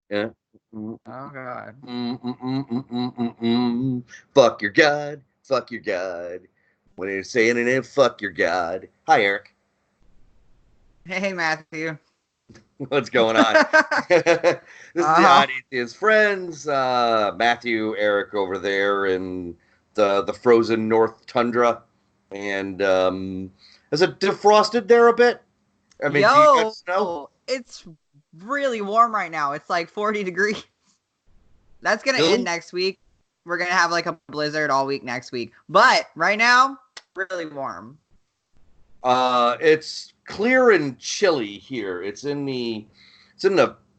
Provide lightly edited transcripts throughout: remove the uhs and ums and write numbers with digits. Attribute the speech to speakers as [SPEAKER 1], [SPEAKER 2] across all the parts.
[SPEAKER 1] Yeah.
[SPEAKER 2] Oh God.
[SPEAKER 1] Fuck your God. Fuck your God. When you're saying it, fuck your God. Hi, Eric.
[SPEAKER 2] Hey, Matthew.
[SPEAKER 1] What's going on? This is the
[SPEAKER 2] Uh-huh.
[SPEAKER 1] audience, his friends, Matthew, Eric over there in the frozen North Tundra. And has it defrosted there a bit? I mean, do you get
[SPEAKER 2] Yo,
[SPEAKER 1] snow?
[SPEAKER 2] it's really warm right now. It's like 40 degrees. That's gonna end
[SPEAKER 1] Really?
[SPEAKER 2] next week. We're gonna have like a blizzard all week next week. But right now, really warm.
[SPEAKER 1] It's clear and chilly here. It's in the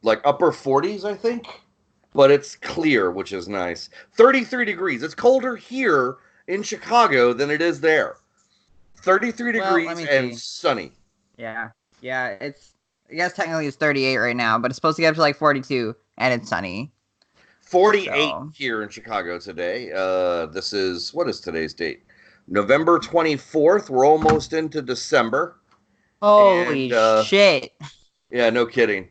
[SPEAKER 1] like upper 40s, I think, but it's clear, which is nice. 33 degrees. It's colder here in Chicago than it is there. 33
[SPEAKER 2] Well, let
[SPEAKER 1] degrees
[SPEAKER 2] me
[SPEAKER 1] and
[SPEAKER 2] see.
[SPEAKER 1] sunny.
[SPEAKER 2] Yeah. Yeah, it's I guess technically it's 38 right now, but it's supposed to get up to like 42 and it's sunny.
[SPEAKER 1] 48
[SPEAKER 2] So,
[SPEAKER 1] here in Chicago today. This is what is today's date? November 24th. We're almost into December. And
[SPEAKER 2] holy shit.
[SPEAKER 1] yeah, no kidding.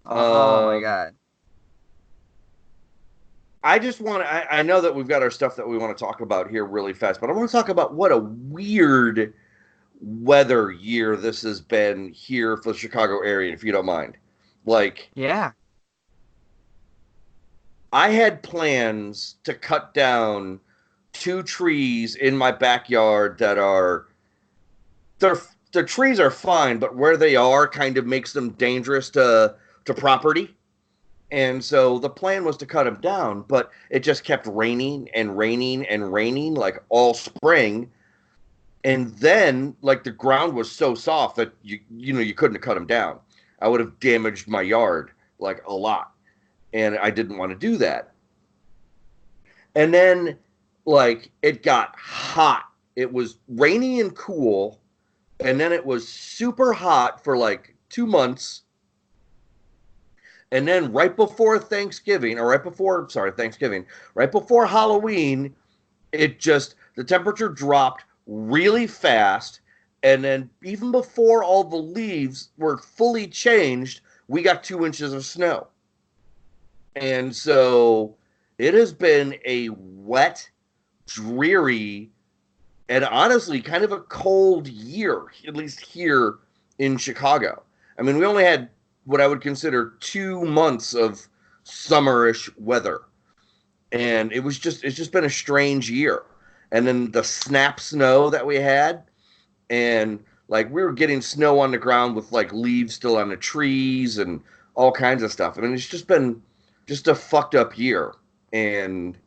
[SPEAKER 2] Oh my
[SPEAKER 1] Um,
[SPEAKER 2] god.
[SPEAKER 1] I just want to, I know that we've got our stuff that we want to talk about here really fast, but I want to talk about what a weird weather year this has been here for the Chicago area, if you don't mind. Like,
[SPEAKER 2] Yeah.
[SPEAKER 1] I had plans to cut down two trees in my backyard that are, they're, the trees are fine, but where they are kind of makes them dangerous to property. And so the plan was to cut them down, but it just kept raining and raining and raining like all spring. And then like the ground was so soft that you couldn't have cut them down. I would have damaged my yard like a lot, and I didn't want to do that. And then like it got hot. It was rainy and cool, and then it was super hot for like 2 months. And then right before Thanksgiving, or right before, sorry, Thanksgiving, right before Halloween, the temperature dropped really fast. And then even before all the leaves were fully changed, we got 2 inches of snow. And so it has been a wet, dreary, and honestly kind of a cold year, at least here in Chicago. I mean, we only had what I would consider 2 months of summerish weather, and it's just been a strange year. And then the snap snow that we had, and like we were getting snow on the ground with like leaves still on the trees and all kinds of stuff. I mean, it's just been just a fucked up year, and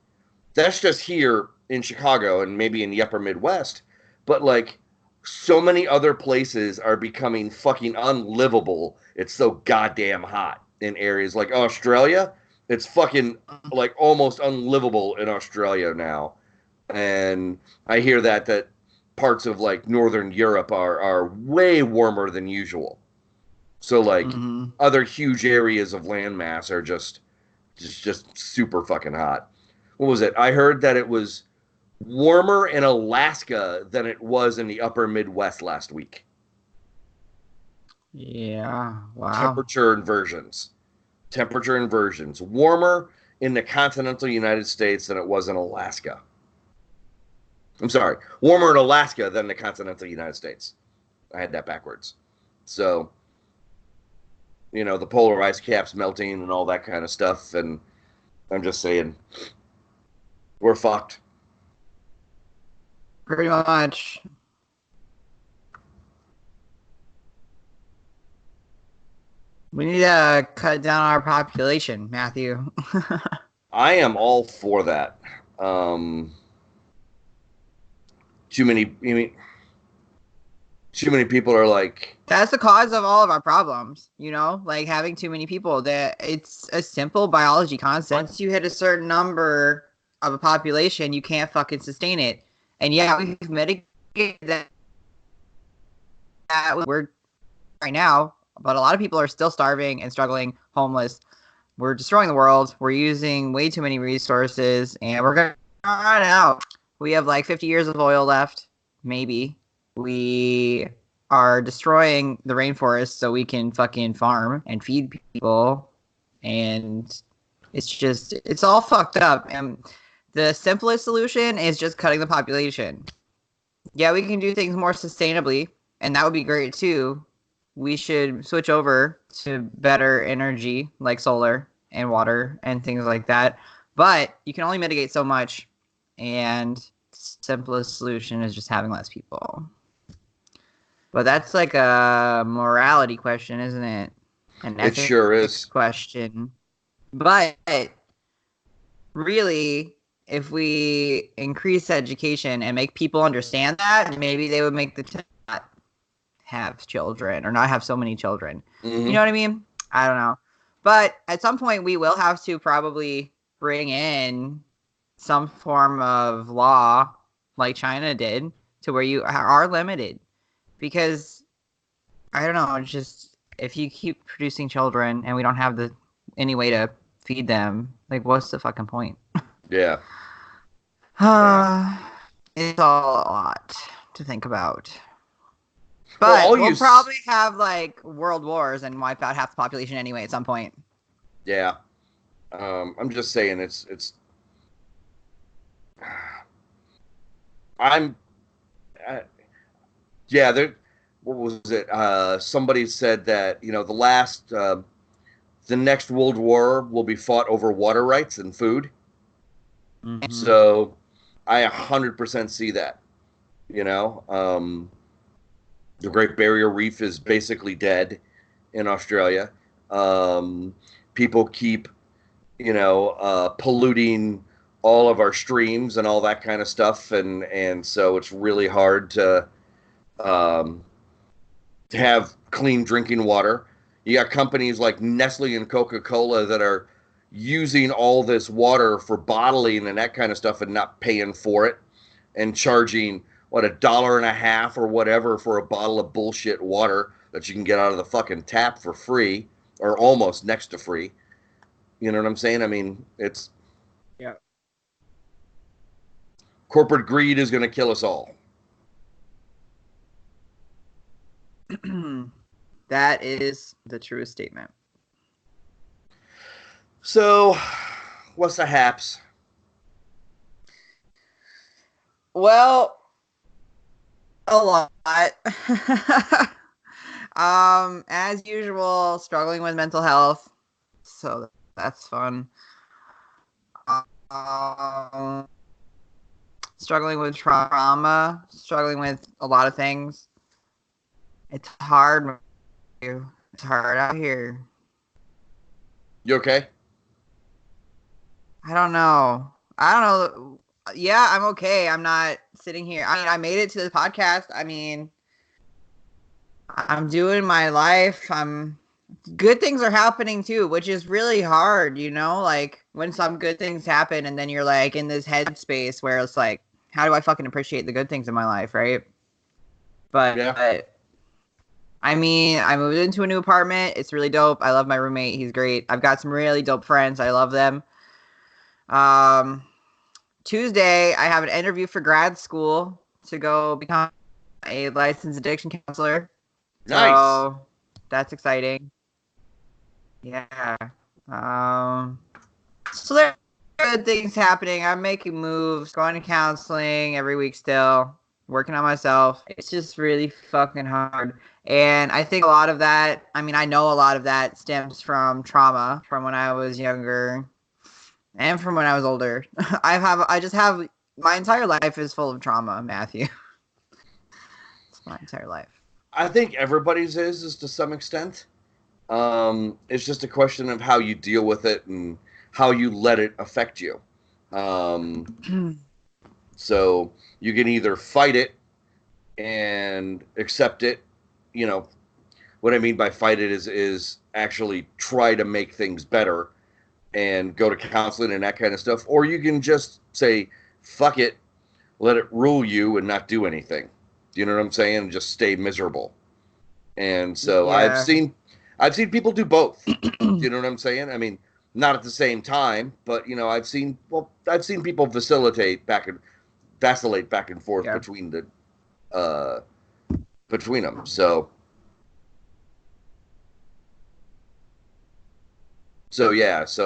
[SPEAKER 1] that's just here in Chicago and maybe in the upper Midwest. But like so many other places are becoming fucking unlivable. It's so goddamn hot in areas like Australia. It's fucking like almost unlivable in Australia now. And I hear that parts of like northern Europe are way warmer than usual. So like
[SPEAKER 2] Mhm.
[SPEAKER 1] other huge areas of landmass are just super fucking hot. What was it? I heard that it was warmer in Alaska than it was in the upper Midwest last week.
[SPEAKER 2] Yeah. Wow.
[SPEAKER 1] Temperature inversions. Temperature inversions. Warmer in the continental United States than it was in Alaska. I'm sorry, warmer in Alaska than the continental United States. I had that backwards. So, the polar ice caps melting and all that kind of stuff. And I'm just saying, we're fucked.
[SPEAKER 2] Pretty much. We need to cut down our population, Matthew.
[SPEAKER 1] I am all for that. Um, too many. I mean, too many people are like,
[SPEAKER 2] That's the cause of all of our problems, like having too many people. That it's a simple biology concept. Once you hit a certain number of a population, you can't fucking sustain it. And yeah, we've mitigated that we're right now, but a lot of people are still starving and struggling, homeless. We're destroying the world. We're using way too many resources, and we're gonna run out. We have like 50 years of oil left, maybe. We are destroying the rainforest so we can fucking farm and feed people. and it's all fucked up. And the simplest solution is just cutting the population. Yeah, we can do things more sustainably, and that would be great too. We should switch over to better energy like solar and water and things like that. But you can only mitigate so much, and simplest solution is just having less people. But that's like a morality question, isn't it? An
[SPEAKER 1] It sure is.
[SPEAKER 2] question. But really, if we increase education and make people understand that, maybe they would make the not have children or not have so many children.
[SPEAKER 1] Mm-hmm.
[SPEAKER 2] You know what I mean? I don't know. But at some point, we will have to probably bring in some form of law like China did to where you are limited. Because, I don't know, just if you keep producing children and we don't have any way to feed them, like, what's the fucking point?
[SPEAKER 1] Yeah.
[SPEAKER 2] It's all a lot to think about. But we'll probably have, like, world wars and wipe out half the population anyway at some point.
[SPEAKER 1] Yeah. I'm just saying it's yeah, what was it? Somebody said that, the next World War will be fought over water rights and food. Mm-hmm. So I 100% see that. The Great Barrier Reef is basically dead in Australia. People keep, polluting all of our streams and all that kind of stuff, and so it's really hard to have clean drinking water. You got companies like Nestle and Coca-Cola that are using all this water for bottling and that kind of stuff and not paying for it, and charging $1.50 or whatever for a bottle of bullshit water that you can get out of the fucking tap for free or almost next to free. You know what I'm saying? I mean, it's corporate greed is going to kill us all.
[SPEAKER 2] That is the truest statement.
[SPEAKER 1] So, what's the haps?
[SPEAKER 2] Well, a lot. As usual, struggling with mental health. So that's fun. Struggling with trauma, struggling with a lot of things. It's hard. It's hard out here.
[SPEAKER 1] You okay?
[SPEAKER 2] I don't know. Yeah, I'm okay. I'm not sitting here. I mean, I made it to the podcast. I mean, I'm doing my life. Good things are happening too, which is really hard, like when some good things happen and then you're like in this headspace where it's like, how do I fucking appreciate the good things in my life, right? But I mean, I moved into a new apartment. It's really dope. I love my roommate. He's great. I've got some really dope friends. I love them. Tuesday, I have an interview for grad school to go become a licensed addiction counselor.
[SPEAKER 1] Nice.
[SPEAKER 2] So that's exciting. Yeah. So there are good things happening. I'm making moves, going to counseling every week still, working on myself. It's just really fucking hard. And I think a lot of that, I know a lot of that stems from trauma from when I was younger and from when I was older. My entire life is full of trauma, Matthew. It's my entire life.
[SPEAKER 1] I think everybody's is to some extent. It's just a question of how you deal with it and how you let it affect you. So you can either fight it and accept it. What I mean by fight it is actually try to make things better and go to counseling and that kind of stuff. Or you can just say, fuck it, let it rule you and not do anything. Do you know what I'm saying? And just stay miserable. And so I've seen people do both. Do you know what I'm saying? I mean, not at the same time, but I've seen people vacillate back and forth between them. So So yeah, it's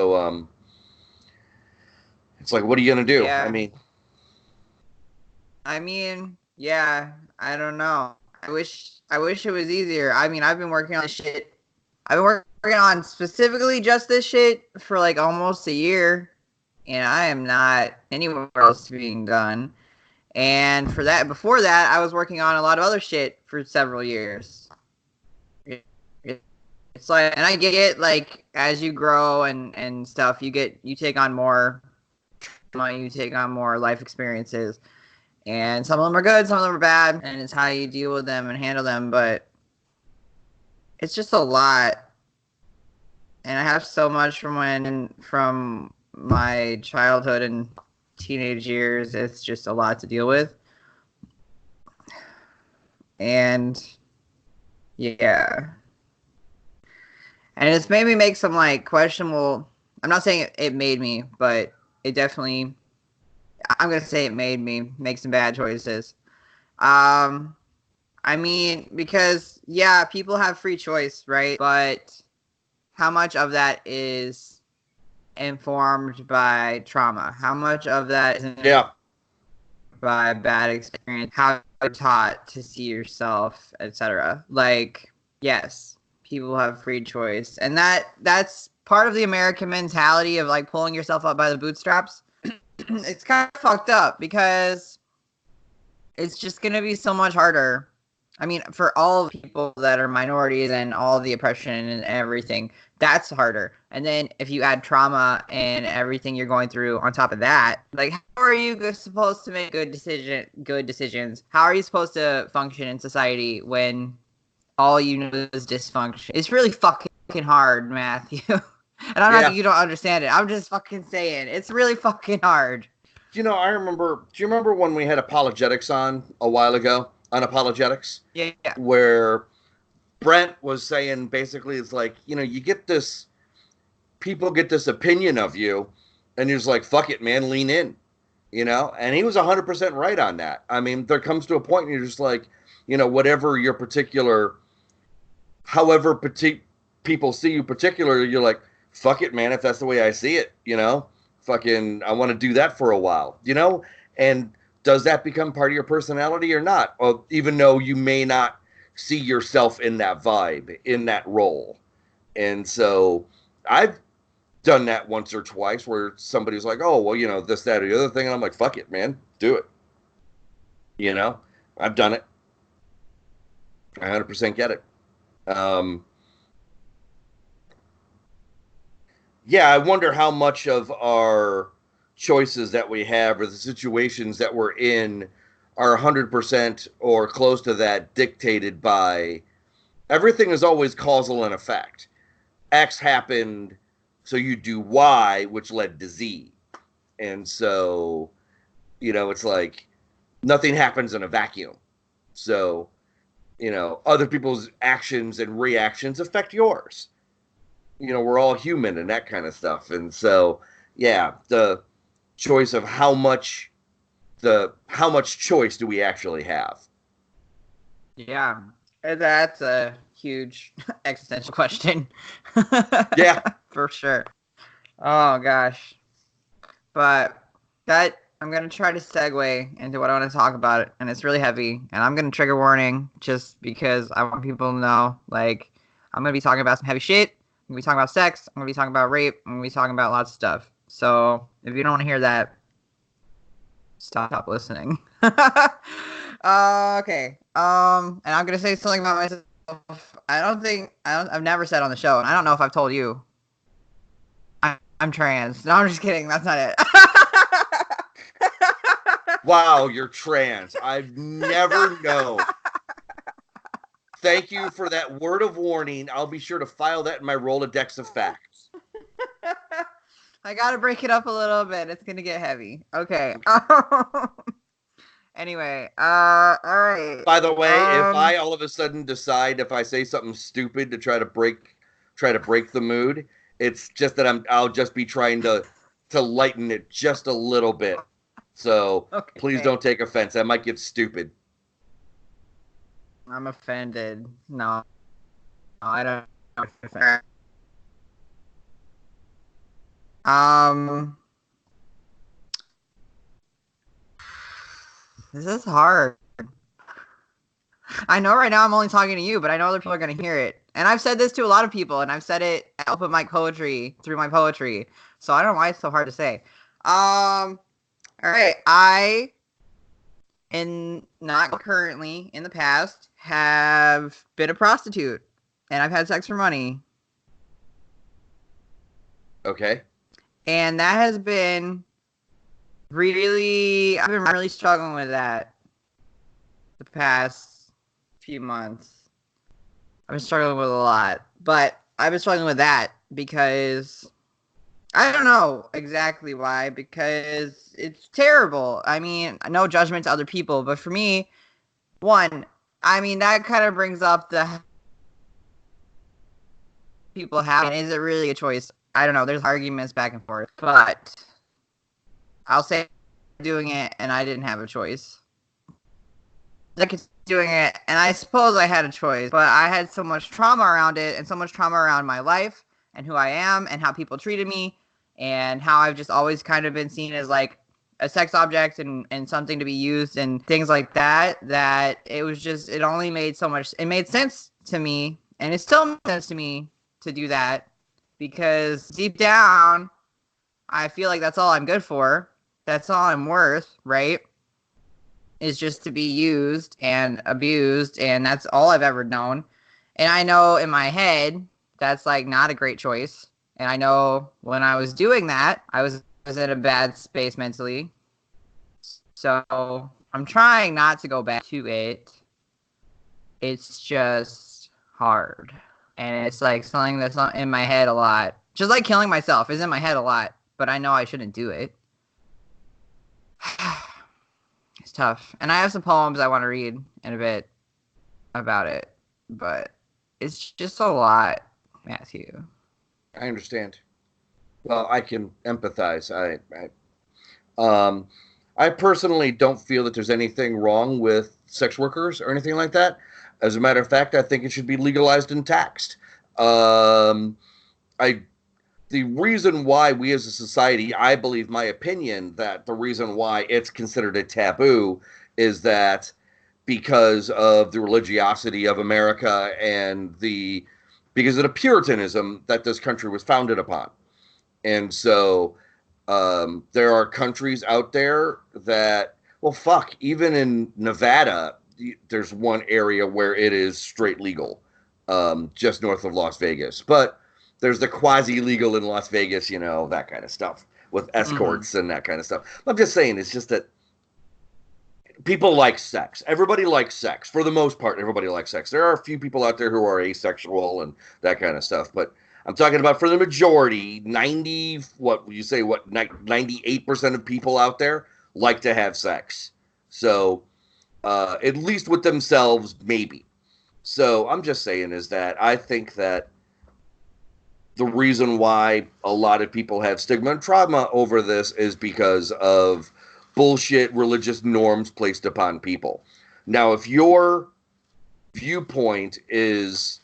[SPEAKER 1] like, what are you gonna do?
[SPEAKER 2] Yeah. I mean, yeah, I don't know. I wish it was easier. I mean, I've been working on this shit. I've been working on specifically just this shit for like almost a year, and I am not anywhere else being done. And for that, before that, I was working on a lot of other shit for several years. It's like, and I get it, like as you grow and stuff, you take on more trauma, you take on more life experiences, and some of them are good, some of them are bad, and it's how you deal with them and handle them. But it's just a lot, and I have so much from my childhood and teenage years. It's just a lot to deal with, and yeah, and it's made me make some like questionable. I'm not saying it made me, but it definitely. I'm gonna say it made me make some bad choices. Um, I mean, because yeah, people have free choice, right? But how much of that is informed by trauma? How much of that is informed
[SPEAKER 1] Yeah,
[SPEAKER 2] by bad experience? How you're taught to see yourself, etc. Like, yes, people have free choice, and that's part of the American mentality of like pulling yourself up by the bootstraps. It's kind of fucked up because it's just going to be so much harder. I mean, for all people that are minorities and all the oppression and everything, that's harder. And then if you add trauma and everything you're going through on top of that, like how are you supposed to make good decisions? How are you supposed to function in society when all you know is dysfunction? It's really fucking hard, Matthew. And I'm not
[SPEAKER 1] yeah.
[SPEAKER 2] you don't understand it. I'm just fucking saying it's really fucking hard.
[SPEAKER 1] I remember. Do you remember when we had apologetics on a while ago? Unapologetics,
[SPEAKER 2] Yeah.
[SPEAKER 1] where Brent was saying basically, it's like, you get this, people get this opinion of you, and you're just like, fuck it, man, lean in, And he was 100% right on that. I mean, there comes to a point and you're just like, whatever your particular, however people see you particular, you're like, fuck it, man, if that's the way I see it, fucking, I want to do that for a while, And does that become part of your personality or not? Well, even though you may not see yourself in that vibe, in that role. And so I've done that once or twice where somebody's like, oh, well, this, that, or the other thing. And I'm like, fuck it, man, do it. You know, I've done it. I 100% get it. Um, yeah, I wonder how much of our choices that we have or the situations that we're in are 100% or close to that dictated by everything is always causal and effect. X happened, so you do Y, which led to Z. And so, it's like nothing happens in a vacuum. So, other people's actions and reactions affect yours. We're all human and that kind of stuff. And so, yeah, the choice of how much choice do we actually have?
[SPEAKER 2] Yeah, that's a huge existential question.
[SPEAKER 1] Yeah.
[SPEAKER 2] For sure. Oh gosh. But that I'm gonna try to segue into what I want to talk about, and it's really heavy, and I'm gonna trigger warning just because I want people to know, like, I'm gonna be talking about some heavy shit. I'm gonna be talking about sex. I'm gonna be talking about rape. I'm gonna be talking about lots of stuff. So if you don't want to hear that, stop listening. Okay. And I'm gonna say something about myself. I've never said on the show, and I don't know if I've told you. I'm trans. No, I'm just kidding. That's not it.
[SPEAKER 1] Wow, you're trans. I've never known. Thank you for that word of warning. I'll be sure to file that in my Rolodex of facts.
[SPEAKER 2] I gotta break it up a little bit. It's gonna get heavy. Okay. Anyway, all right.
[SPEAKER 1] By the way, if I all of a sudden decide if I say something stupid to try to break the mood, it's just that I'll just be trying to lighten it just a little bit. So
[SPEAKER 2] Okay.
[SPEAKER 1] please don't take offense. I might get stupid.
[SPEAKER 2] I'm offended. No, I don't. This is hard. I know right now I'm only talking to you, but I know other people are going to hear it. And I've said this to a lot of people, and I've said it at open mic poetry through my poetry. So I don't know why it's so hard to say. All right. I, and not currently, in the past, have been a prostitute, and I've had sex for money.
[SPEAKER 1] Okay.
[SPEAKER 2] And that has been I've been really struggling with that the past few months. I've been struggling with a lot, but I've been struggling with that because I don't know exactly why, because it's terrible. I mean, no judgment to other people, but for me, that kind of brings up the people have, is it really a choice? I don't know. There's arguments back and forth, but I'll say doing it and I didn't have a choice. Like it's doing it, and I suppose I had a choice, but I had so much trauma around it and so much trauma around my life and who I am and how people treated me and how I've just always kind of been seen as like a sex object and something to be used and things like that, that it only made it made sense to me, and it still makes sense to me to do that because deep down, I feel like that's all I'm good for. That's all I'm worth, right? Is just to be used and abused, and that's all I've ever known. And I know in my head that's like not a great choice. And I know when I was doing that, I was in a bad space mentally. So I'm trying not to go back to it. It's just hard. And it's like something that's not in my head a lot. Just like killing myself is in my head a lot, but I know I shouldn't do it. It's tough. And I have some poems I want to read in a bit about it, but it's just a lot, Matthew.
[SPEAKER 1] I understand. Well, I can empathize. I personally don't feel that there's anything wrong with sex workers or anything like that. As a matter of fact, I think it should be legalized and taxed. The reason why we as a society, I believe my opinion, that the reason why it's considered a taboo is that because of the religiosity of America and because of the Puritanism that this country was founded upon. And so there are countries out there that, well, fuck, even in Nevada, there's one area where it is straight legal, just north of Las Vegas. But there's the quasi-legal in Las Vegas, that kind of stuff with escorts and that kind of stuff. I'm just saying, it's just that people like sex. Everybody likes sex. For the most part, everybody likes sex. There are a few people out there who are asexual and that kind of stuff. But I'm talking about for the majority, 98% of people out there like to have sex. So at least with themselves, maybe. So I'm just saying is that I think that the reason why a lot of people have stigma and trauma over this is because of bullshit religious norms placed upon people. Now, if your viewpoint is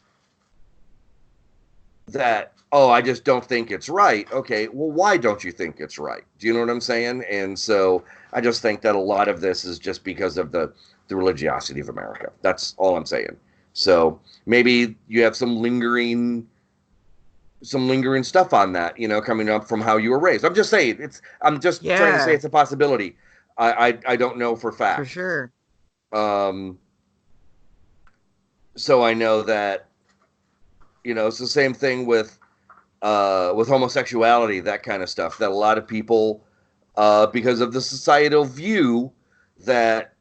[SPEAKER 1] that, oh, I just don't think it's right. Okay, well, why don't you think it's right? Do you know what I'm saying? And so I just think that a lot of this is just because of the religiosity of America. That's all I'm saying. So maybe you have some lingering stuff on that, coming up from how you were raised. I'm just saying I'm just trying to say it's a possibility. I don't know for fact.
[SPEAKER 2] For sure.
[SPEAKER 1] So I know that, it's the same thing with homosexuality, that kind of stuff, that a lot of people, because of the societal view that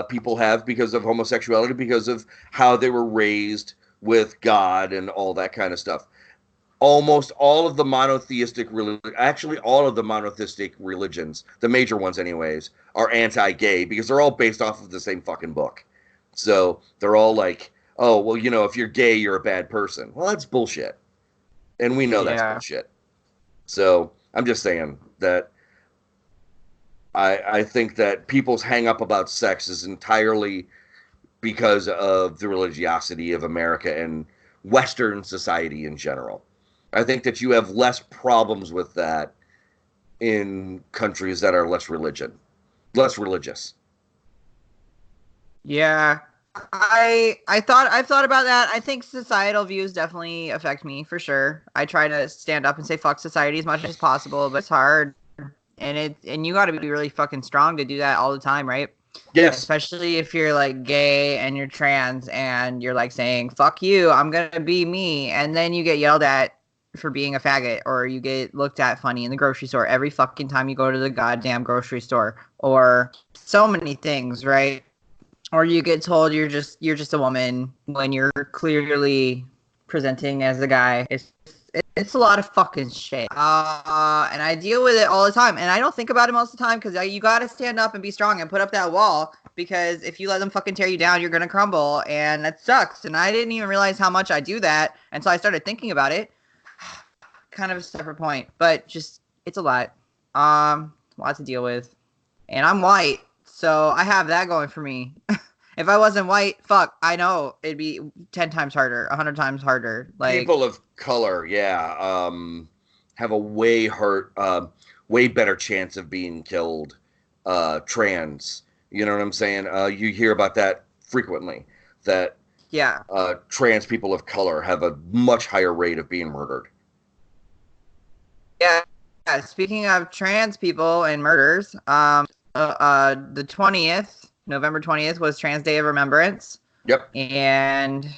[SPEAKER 1] people have because of homosexuality, because of how they were raised with God and all that kind of stuff. Almost all of the monotheistic religions, the major ones anyways, are anti-gay because they're all based off of the same fucking book. So they're all like, oh, well, if you're gay, you're a bad person. Well, that's bullshit. And we know that's bullshit. So I'm just saying that I think that people's hang up about sex is entirely because of the religiosity of America and Western society in general. I think that you have less problems with that in countries that are less religious.
[SPEAKER 2] Yeah. I've thought about that. I think societal views definitely affect me for sure. I try to stand up and say fuck society as much as possible, but it's hard. And you got to be really fucking strong to do that all the time, right?
[SPEAKER 1] Yes.
[SPEAKER 2] Especially if you're like gay and you're trans and you're like saying fuck you, I'm going to be me, and then you get yelled at for being a faggot, or you get looked at funny in the grocery store every fucking time you go to the goddamn grocery store, or so many things, right? Or you get told you're just a woman when you're clearly presenting as a guy. It's a lot of fucking shit. And I deal with it all the time, and I don't think about it most of the time because you got to stand up and be strong and put up that wall, because if you let them fucking tear you down, you're gonna crumble, and that sucks. And I didn't even realize how much I do that until I started thinking about it. Kind of a separate point, but just it's a lot. Lot to deal with, and I'm white, so I have that going for me. If I wasn't white, fuck, I know it'd be 10 times harder, 100 times harder. Like,
[SPEAKER 1] People of color, yeah, have a way better chance of being killed. Trans, you know what I'm saying? You hear about that frequently. That
[SPEAKER 2] yeah.
[SPEAKER 1] trans people of color have a much higher rate of being murdered.
[SPEAKER 2] Yeah. Speaking of trans people and murders, the 20th, November 20th was Trans Day of Remembrance.
[SPEAKER 1] Yep.
[SPEAKER 2] And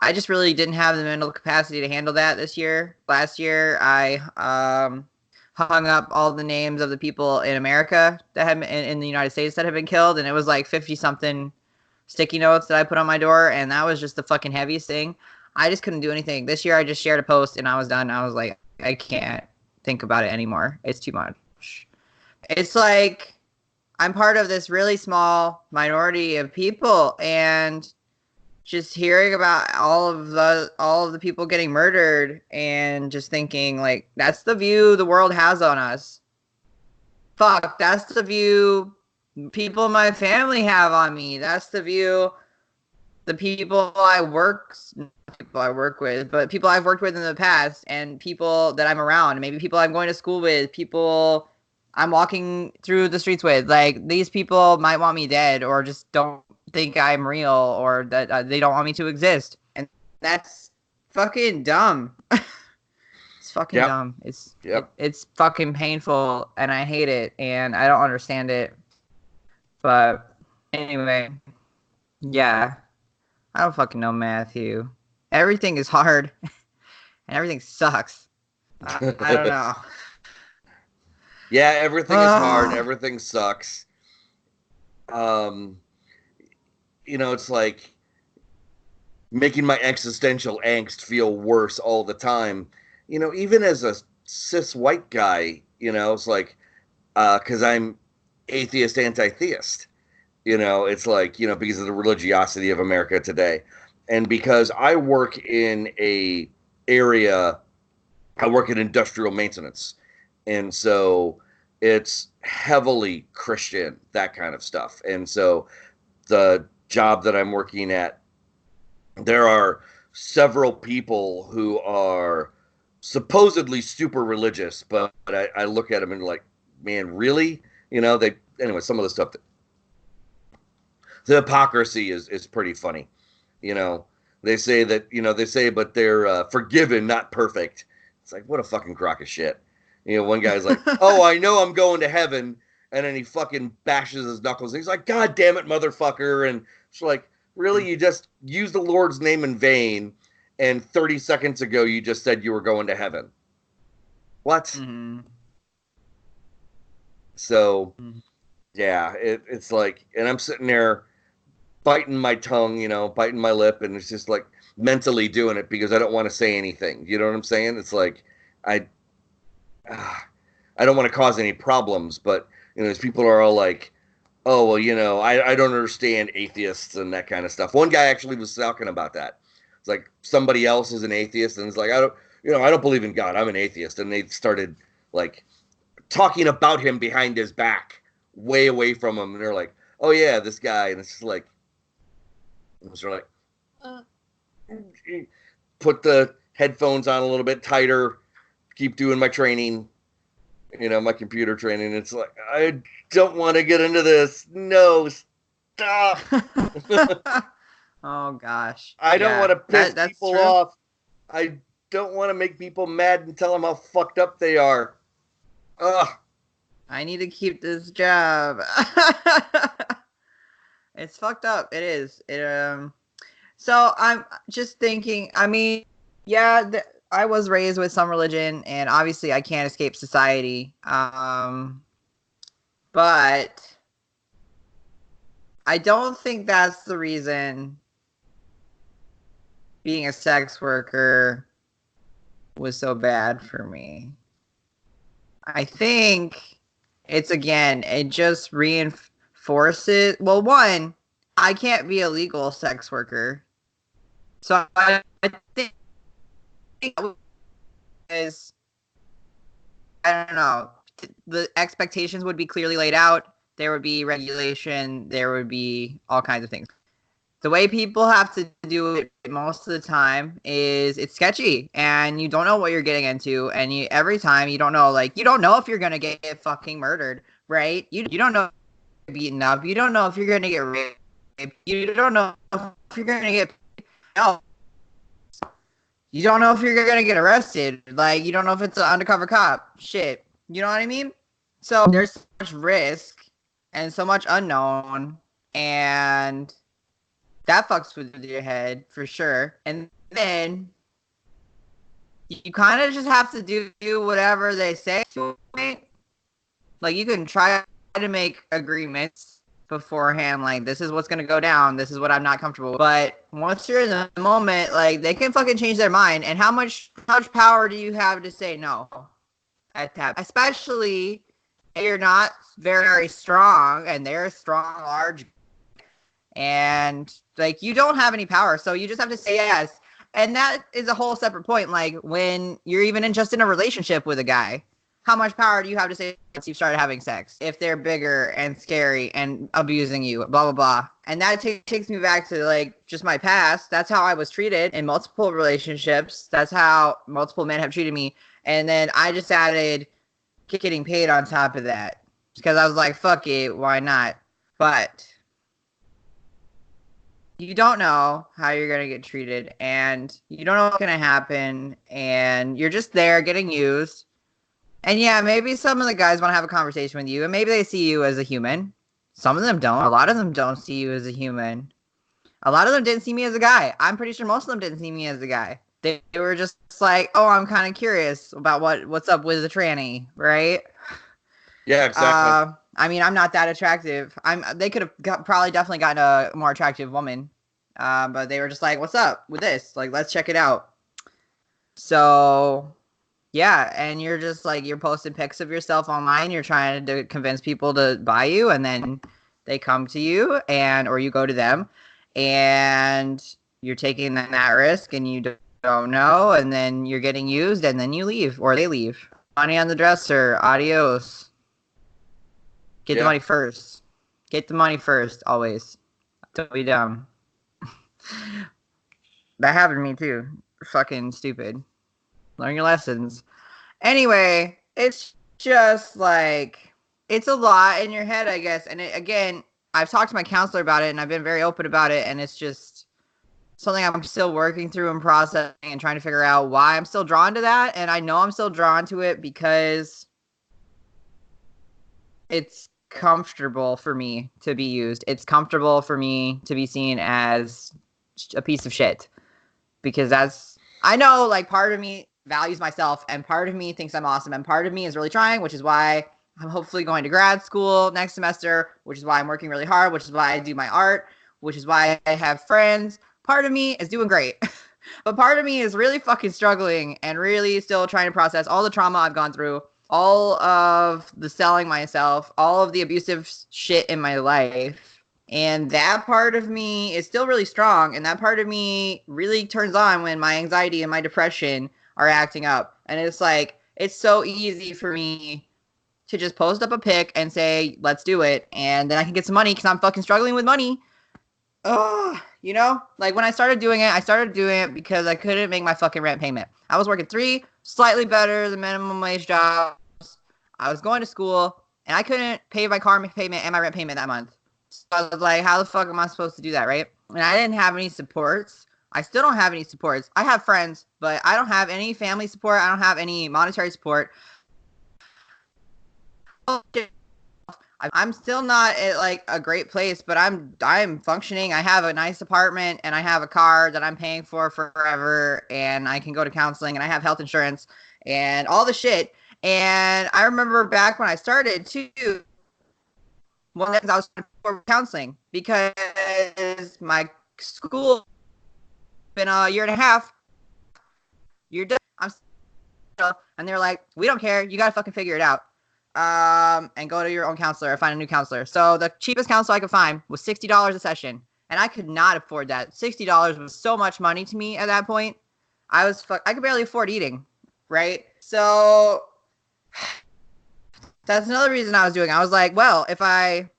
[SPEAKER 2] I just really didn't have the mental capacity to handle that this year. Last year, I hung up all the names of the people in America that had in the United States that had been killed, and it was like 50 something sticky notes that I put on my door, and that was just the fucking heaviest thing. I just couldn't do anything. This year, I just shared a post, and I was done. I was like, I can't think about it anymore. It's too much. It's like I'm part of this really small minority of people, and just hearing about all of the people getting murdered and just thinking like that's the view the world has on us. Fuck, that's the view people in my family have on me. That's the view the people I work with, but people I've worked with in the past, and people that I'm around, and maybe people I'm going to school with, people I'm walking through the streets with. Like, these people might want me dead, or just don't think I'm real, or that they don't want me to exist, and that's fucking dumb. It's fucking dumb. It's fucking painful, and I hate it, and I don't understand it. But anyway, yeah, I don't fucking know, Matthew. Everything is hard, and everything sucks. I don't know.
[SPEAKER 1] Yeah, everything is hard. Everything sucks. It's like making my existential angst feel worse all the time. Even as a cis white guy, it's like, because I'm atheist, anti-theist. It's like, because of the religiosity of America today. And because I work in I work in industrial maintenance. And so it's heavily Christian, that kind of stuff. And so the job that I'm working at, there are several people who are supposedly super religious, but I look at them and like, man, really? Anyway, some of the stuff, the hypocrisy is pretty funny. They say that, but they're forgiven, not perfect. It's like, what a fucking crock of shit. One guy's like, oh, I know I'm going to heaven. And then he fucking bashes his knuckles. And he's like, God damn it, motherfucker. And it's like, really? You just used the Lord's name in vain. And 30 seconds ago, you just said you were going to heaven. What?
[SPEAKER 2] Mm-hmm.
[SPEAKER 1] So, yeah, it's like, and I'm sitting there biting my tongue, biting my lip. And it's just like mentally doing it because I don't want to say anything. You know what I'm saying? It's like, I don't want to cause any problems, but these people are all like, oh, well, I don't understand atheists and that kind of stuff. One guy actually was talking about that. It's like somebody else is an atheist, and it's like, I don't believe in God. I'm an atheist. And they started like talking about him behind his back, way away from him. And they're like, oh yeah, this guy. And it's just like, sort of like, put the headphones on a little bit tighter, keep doing my training. my computer training. It's like, I don't want to get into this. No, stop.
[SPEAKER 2] Oh gosh.
[SPEAKER 1] I don't want to piss
[SPEAKER 2] that's
[SPEAKER 1] people
[SPEAKER 2] true.
[SPEAKER 1] off. I don't want to make people mad and tell them how fucked up they are. Ugh.
[SPEAKER 2] I need to keep this job. It's fucked up. It is. So I'm just thinking. I mean, yeah, I was raised with some religion, and obviously I can't escape society. But I don't think that's the reason being a sex worker was so bad for me. I think it just reinforces. Well, one, I can't be a legal sex worker, so I think is I don't know. The expectations would be clearly laid out. There would be regulation. There would be all kinds of things. The way people have to do it most of the time is it's sketchy, and you don't know what you're getting into, and every time you don't know, like, you don't know if you're gonna get fucking murdered, right? You don't know if you're beaten up. You don't know if you're gonna get raped. You don't know if you're gonna get no. You don't know if you're gonna get arrested. Like, you don't know if it's an undercover cop. Shit, you know what I mean? So there's so much risk and so much unknown, and that fucks with your head for sure. And then you kind of just have to do whatever they say. Like, you can try to make agreements beforehand, like, this is what's going to go down, this is what I'm not comfortable with. But once you're in the moment, like, they can fucking change their mind. And how much power do you have to say no at that? Especially if you're not very, very strong, and they're strong, large, and like, you don't have any power, so you just have to say yes. And that is a whole separate point. Like, when you're even just in a relationship with a guy, how much power do you have to say once you've started having sex? If they're bigger and scary and abusing you, blah, blah, blah. And that takes me back to, like, just my past. That's how I was treated in multiple relationships. That's how multiple men have treated me. And then I just added getting paid on top of that, because I was like, fuck it, why not? But you don't know how you're going to get treated, and you don't know what's going to happen, and you're just there getting used. And yeah, maybe some of the guys want to have a conversation with you, and maybe they see you as a human. Some of them don't. A lot of them don't see you as a human. A lot of them didn't see me as a guy. I'm pretty sure most of them didn't see me as a guy. They were just like, oh, I'm kind of curious about what's up with the tranny, right?
[SPEAKER 1] Yeah, exactly.
[SPEAKER 2] I mean, I'm not that attractive. They could have probably definitely gotten a more attractive woman. But they were just like, what's up with this? Like, let's check it out. So yeah, and you're just like, you're posting pics of yourself online. You're trying to convince people to buy you, and then they come to you, or you go to them, and you're taking that risk, and you don't know, and then you're getting used, and then you leave, or they leave. Money on the dresser. Adios. Get the money first. Get the money first, always. Don't be dumb. That happened to me too. Fucking stupid. Learn your lessons. Anyway, it's just like, it's a lot in your head, I guess. And again, I've talked to my counselor about it, and I've been very open about it, and it's just something I'm still working through and processing and trying to figure out why I'm still drawn to that. And I know I'm still drawn to it because it's comfortable for me to be used. It's comfortable for me to be seen as a piece of shit, because I know, like, part of me values myself, and part of me thinks I'm awesome, and part of me is really trying, which is why I'm hopefully going to grad school next semester, which is why I'm working really hard, which is why I do my art, which is why I have friends. Part of me is doing great, but part of me is really fucking struggling and really still trying to process all the trauma I've gone through, all of the selling myself, all of the abusive shit in my life. And that part of me is still really strong. And that part of me really turns on when my anxiety and my depression are acting up. And it's like, it's so easy for me to just post up a pic and say, let's do it. And then I can get some money because I'm fucking struggling with money. Oh, you know, like, when I started doing it because I couldn't make my fucking rent payment. I was working 3 slightly better than minimum wage jobs. I was going to school, and I couldn't pay my car payment and my rent payment that month. So I was like, how the fuck am I supposed to do that, right? And I didn't have any supports. I still don't have any supports. I have friends, but I don't have any family support. I don't have any monetary support. I'm still not at like a great place, but I'm functioning. I have a nice apartment and I have a car that I'm paying for forever, and I can go to counseling, and I have health insurance and all the shit. And I remember back when I started too, one of the things I was for counseling because my school been a year and a half. You're done. And they're like, we don't care. You gotta fucking figure it out. And go to your own counselor or find a new counselor. So the cheapest counselor I could find was $60 a session, and I could not afford that. $60 was so much money to me at that point. I could barely afford eating, right? So that's another reason I was doing it. I was like, well, if I,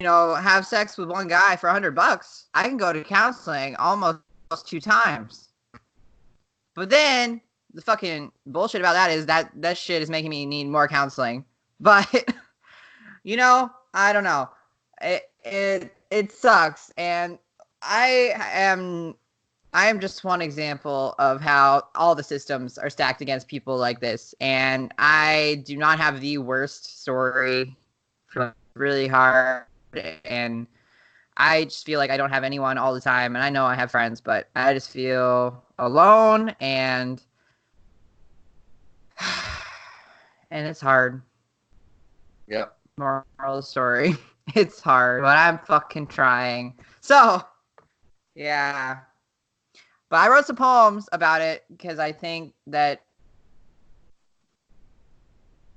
[SPEAKER 2] have sex with one guy for $100, I can go to counseling almost 2 times. But then the fucking bullshit about that is that shit is making me need more counseling. But I don't know. It sucks, and I am just one example of how all the systems are stacked against people like this. And I do not have the worst story. Really hard, and I just feel like I don't have anyone all the time. And I know I have friends, but I just feel alone, and it's hard.
[SPEAKER 1] Yep.
[SPEAKER 2] Moral of the story. It's hard, but I'm fucking trying. So, yeah. But I wrote some poems about it because I think that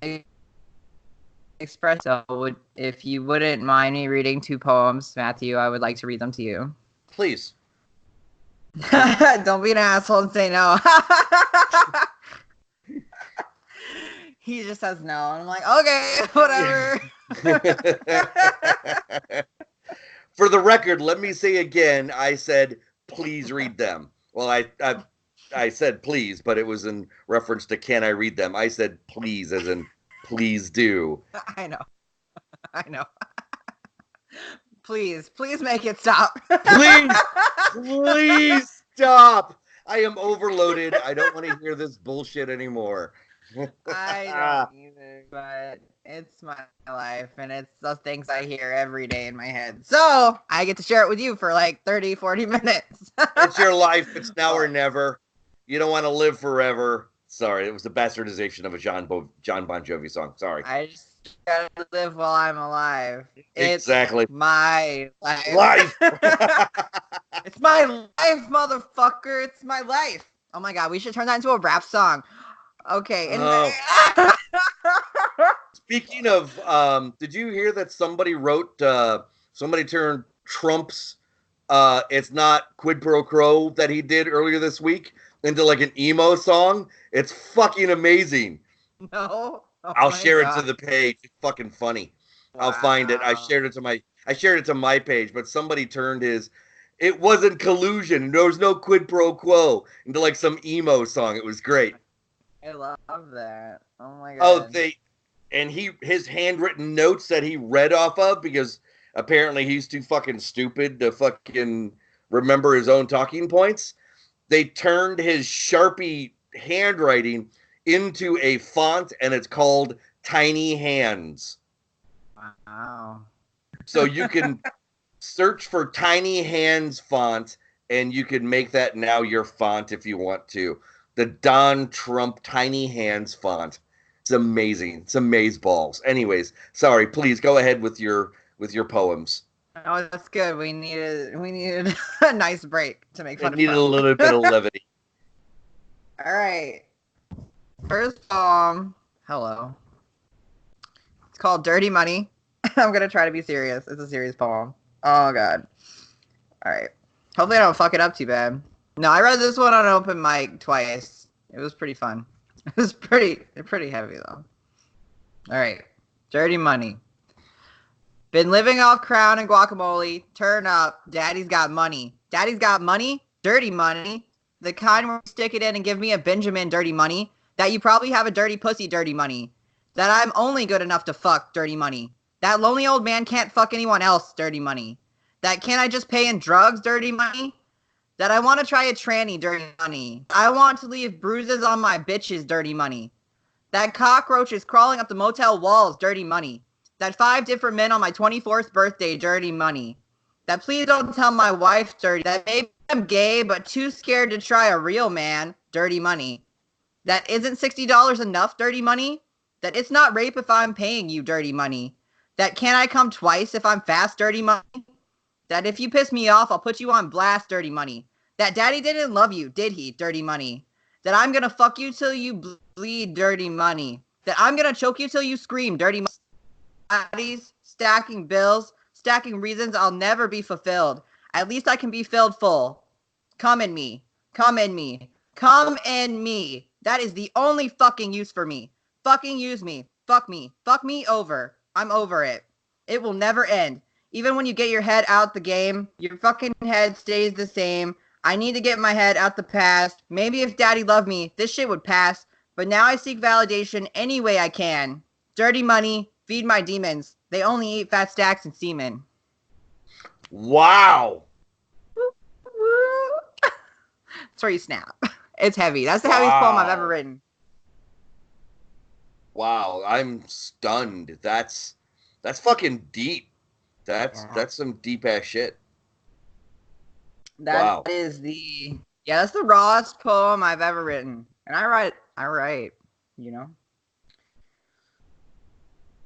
[SPEAKER 2] if you wouldn't mind me reading 2 poems, Matthew, I would like to read them to you.
[SPEAKER 1] Please.
[SPEAKER 2] Don't be an asshole and say no. He just says no, and I'm like, okay, whatever.
[SPEAKER 1] For the record, let me say again, I said, please read them. Well, I said please, but it was in reference to can I read them. I said please, as in please do.
[SPEAKER 2] I know. Please make it stop.
[SPEAKER 1] Please stop. I am overloaded. I don't want to hear this bullshit anymore.
[SPEAKER 2] I don't either, but it's my life, and it's the things I hear every day in my head. So I get to share it with you for like 30, 40 minutes.
[SPEAKER 1] It's your life. It's now or never. You don't want to live forever. Sorry, it was the bastardization of a John Bon Jovi song. Sorry.
[SPEAKER 2] I just gotta live while I'm alive.
[SPEAKER 1] Exactly.
[SPEAKER 2] It's my life. It's my life, motherfucker. It's my life. Oh my god, we should turn that into a rap song. Okay.
[SPEAKER 1] Speaking of, did you hear that somebody turned Trump's It's Not Quid Pro Quo that he did earlier this week into like an emo song? It's fucking amazing.
[SPEAKER 2] No.
[SPEAKER 1] I'll share it to the page. It's fucking funny. Wow. I'll find it. I shared it to my page, but somebody turned it wasn't collusion. There was no quid pro quo into like some emo song. It was great.
[SPEAKER 2] I love that. Oh my god.
[SPEAKER 1] His handwritten notes that he read off of, because apparently he's too fucking stupid to fucking remember his own talking points. They turned his Sharpie handwriting into a font, and it's called Tiny Hands.
[SPEAKER 2] Wow.
[SPEAKER 1] So you can search for Tiny Hands font, and you can make that now your font if you want to. The Don Trump Tiny Hands font. It's amazing. It's amazeballs. Anyways, sorry. Please go ahead with your poems.
[SPEAKER 2] Oh, that's good. We needed a nice break to make fun of.
[SPEAKER 1] We needed a little bit of levity.
[SPEAKER 2] All right. First poem. Hello. It's called Dirty Money. I'm gonna try to be serious. It's a serious poem. Oh god. All right. Hopefully I don't fuck it up too bad. No, I read this one on open mic twice. It was pretty fun. It was pretty heavy though. All right. Dirty Money. Been living off Crown and guacamole. Turn up. Daddy's got money. Daddy's got money. Dirty money. The kind where you stick it in and give me a Benjamin dirty money. That you probably have a dirty pussy dirty money. That I'm only good enough to fuck, dirty money. That lonely old man can't fuck anyone else, dirty money. That can I just pay in drugs, dirty money? That I want to try a tranny, dirty money. I want to leave bruises on my bitches, dirty money. That cockroach is crawling up the motel walls, dirty money. That 5 different men on my 24th birthday, dirty money. That please don't tell my wife, dirty. That maybe I'm gay, but too scared to try a real man, dirty money. That isn't $60 enough, dirty money. That it's not rape if I'm paying you, dirty money. That can I come twice if I'm fast, dirty money. That if you piss me off, I'll put you on blast, dirty money. That daddy didn't love you, did he, dirty money? That I'm gonna fuck you till you bleed, dirty money. That I'm gonna choke you till you scream, dirty money. Stacking bills, stacking reasons I'll never be fulfilled. At least I can be filled full. Come in me. Come in me. Come in me. That is the only fucking use for me. Fucking use me. Fuck me. Fuck me over. I'm over it. It will never end. Even when you get your head out the game, your fucking head stays the same. I need to get my head out the past. Maybe if daddy loved me, this shit would pass. But now I seek validation any way I can. Dirty money, feed my demons. They only eat fat stacks and semen.
[SPEAKER 1] Wow.
[SPEAKER 2] That's where you snap. It's heavy. That's the heaviest poem I've ever written.
[SPEAKER 1] Wow, I'm stunned. That's fucking deep. That's some deep ass shit.
[SPEAKER 2] That is that's the rawest poem I've ever written. And I write, you know.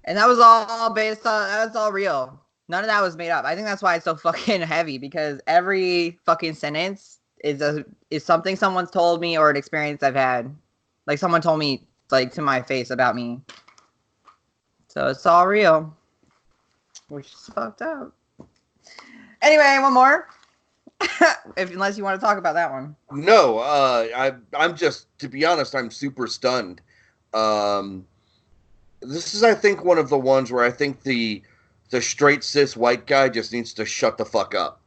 [SPEAKER 2] And that was all based on, that's all real. None of that was made up. I think that's why it's so fucking heavy, because every fucking sentence is something someone's told me or an experience I've had. Like someone told me, like, to my face about me. So it's all real. Which is fucked up. Anyway, one more. Unless you want to talk about that one.
[SPEAKER 1] No, I'm just, to be honest, I'm super stunned. This is, I think, one of the ones where I think the straight cis white guy just needs to shut the fuck up.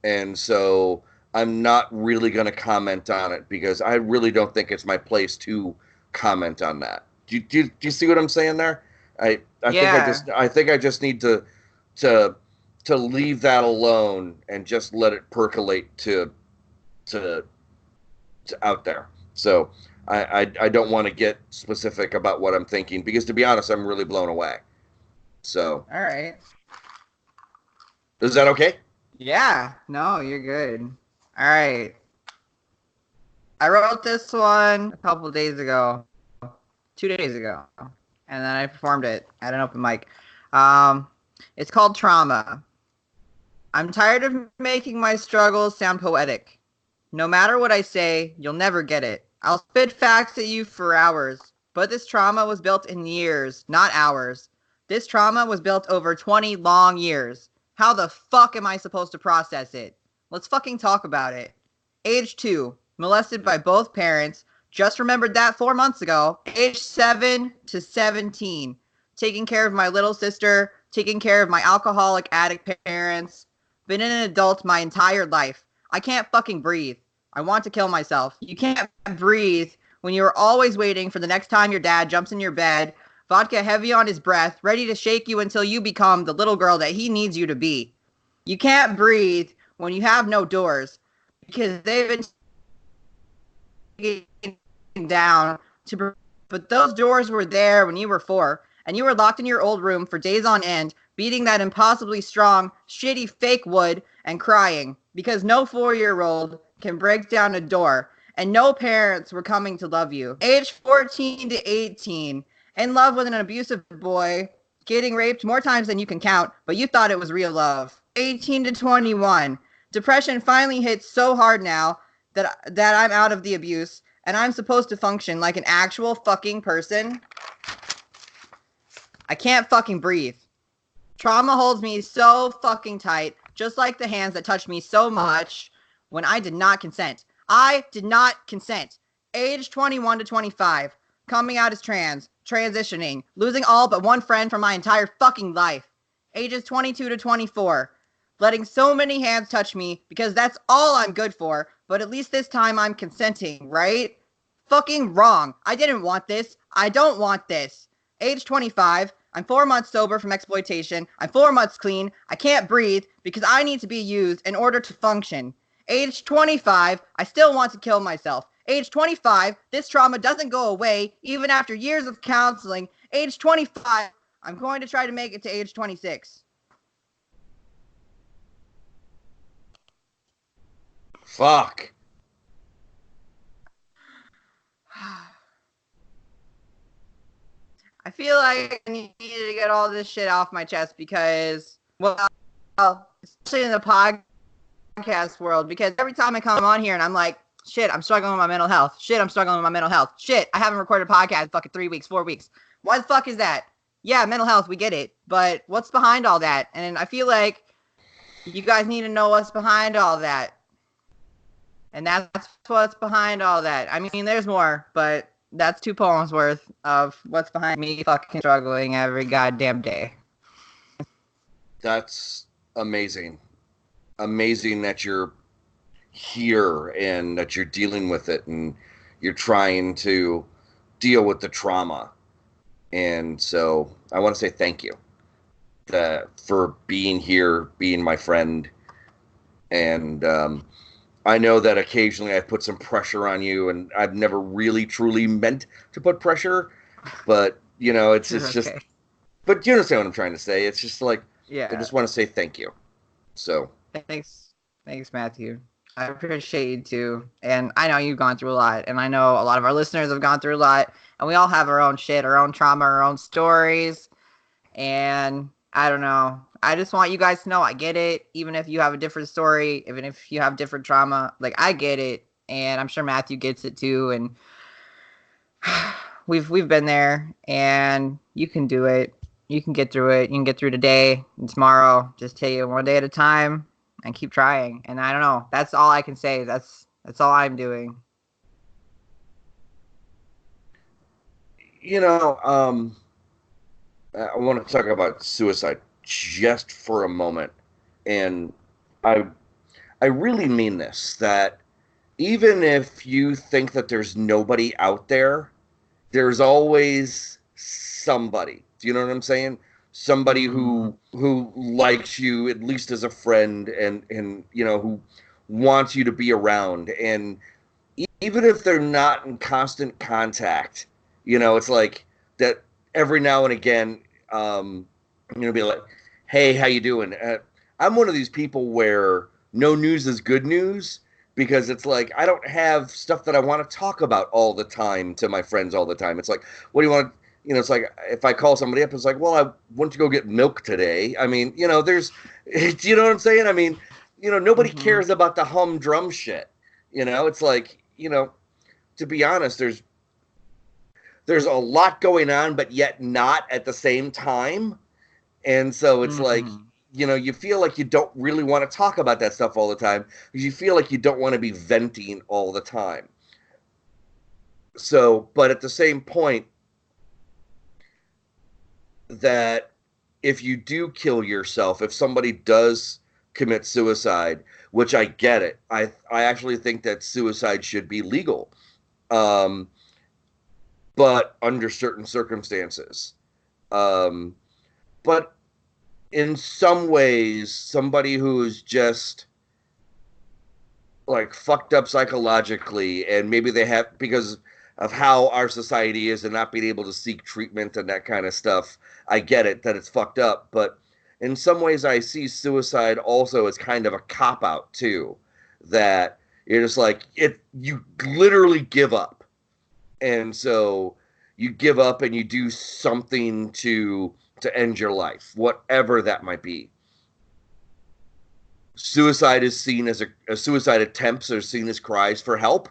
[SPEAKER 1] And so I'm not really going to comment on it because I really don't think it's my place to comment on that. Do you see what I'm saying there? I think I just need to leave that alone and just let it percolate to out there. So I don't want to get specific about what I'm thinking because, to be honest, I'm really blown away. So
[SPEAKER 2] all right,
[SPEAKER 1] is that okay?
[SPEAKER 2] Yeah, no, you're good. All right, I wrote this one a couple of days ago, 2 days ago, and then I performed it at an open mic. It's called Trauma. I'm tired of making my struggles sound poetic. No matter what I say, you'll never get it. I'll spit facts at you for hours, but this trauma was built in years, not hours. This trauma was built over 20 long years. How the fuck am I supposed to process it? Let's fucking talk about it. Age 2, molested by both parents. Just remembered that 4 months ago. Age 7 to 17, taking care of my little sister, taking care of my alcoholic addict parents. Been an adult my entire life. I can't fucking breathe. I want to kill myself. You can't breathe when you are always waiting for the next time your dad jumps in your bed, vodka heavy on his breath, ready to shake you until you become the little girl that he needs you to be. You can't breathe when you have no doors because they've been taken down but those doors were there when you were 4 and you were locked in your old room for days on end, beating that impossibly strong, shitty fake wood and crying because no 4-year-old can break down a door and no parents were coming to love you. Age 14 to 18, in love with an abusive boy, getting raped more times than you can count, but you thought it was real love. 18 to 21, depression finally hits so hard now that I'm out of the abuse and I'm supposed to function like an actual fucking person. I can't fucking breathe. Trauma holds me so fucking tight, just like the hands that touched me so much when I did not consent. I did not consent. Age 21 to 25, coming out as trans, transitioning, losing all but one friend from my entire fucking life. Ages 22 to 24, letting so many hands touch me because that's all I'm good for, but at least this time I'm consenting, right? Fucking wrong. I didn't want this. I don't want this. Age 25. I'm 4 months sober from exploitation. I'm 4 months clean. I can't breathe because I need to be used in order to function. Age 25. I still want to kill myself. Age 25. This trauma doesn't go away even after years of counseling. Age 25. I'm going to try to make it to age 26.
[SPEAKER 1] Fuck.
[SPEAKER 2] I feel like I needed to get all this shit off my chest because, well, especially in the podcast world, because every time I come on here and I'm like, shit, I'm struggling with my mental health. Shit, I'm struggling with my mental health. Shit, I haven't recorded a podcast in fucking 3 weeks, 4 weeks. Why the fuck is that? Yeah, mental health, we get it. But what's behind all that? And I feel like you guys need to know what's behind all that. And that's what's behind all that. I mean, there's more, but that's 2 poems worth of what's behind me fucking struggling every goddamn day.
[SPEAKER 1] That's amazing. Amazing that you're here and that you're dealing with it and you're trying to deal with the trauma. And so I want to say thank you for being here, being my friend. And I know that occasionally I put some pressure on you, and I've never really truly meant to put pressure, but it's
[SPEAKER 2] Okay.
[SPEAKER 1] just, but you understand what I'm trying to say. It's just like,
[SPEAKER 2] Yeah.
[SPEAKER 1] I just want to say thank you. So
[SPEAKER 2] Thanks, Matthew. I appreciate you too. And I know you've gone through a lot, and I know a lot of our listeners have gone through a lot, and we all have our own shit, our own trauma, our own stories. And I don't know. I just want you guys to know I get it. Even if you have a different story, even if you have different trauma, like I get it. And I'm sure Matthew gets it too. And we've been there, and you can do it. You can get through it. You can get through today and tomorrow. Just take it one day at a time and keep trying. And I don't know. That's all I can say. That's all I'm doing.
[SPEAKER 1] I want to talk about suicide just for a moment. And I really mean this, that even if you think that there's nobody out there, there's always somebody. Do you know what I'm saying? Somebody who likes you at least as a friend and who wants you to be around. And even if they're not in constant contact, it's like that every now and again, be like, hey, how you doing? I'm one of these people where no news is good news, because it's like I don't have stuff that I want to talk about all the time to my friends all the time. It's like, what do you want? It's like if I call somebody up, it's like, well, I went to go get milk today. I mean, there's, do you know what I'm saying? I mean, nobody cares about the humdrum shit. It's like, to be honest, there's a lot going on, but yet not at the same time. And so it's like, you feel like you don't really want to talk about that stuff all the time because you feel like you don't want to be venting all the time. So, but at the same point, that if you do kill yourself, if somebody does commit suicide, which I get it, I actually think that suicide should be legal. But under certain circumstances. But in some ways, somebody who's just like fucked up psychologically, and maybe they have, because of how our society is and not being able to seek treatment and that kind of stuff, I get it that it's fucked up. But in some ways, I see suicide also as kind of a cop-out too, that you're just like, you literally give up. And so you give up and you do something to end your life, whatever that might be. Suicide is seen as suicide attempts are seen as cries for help,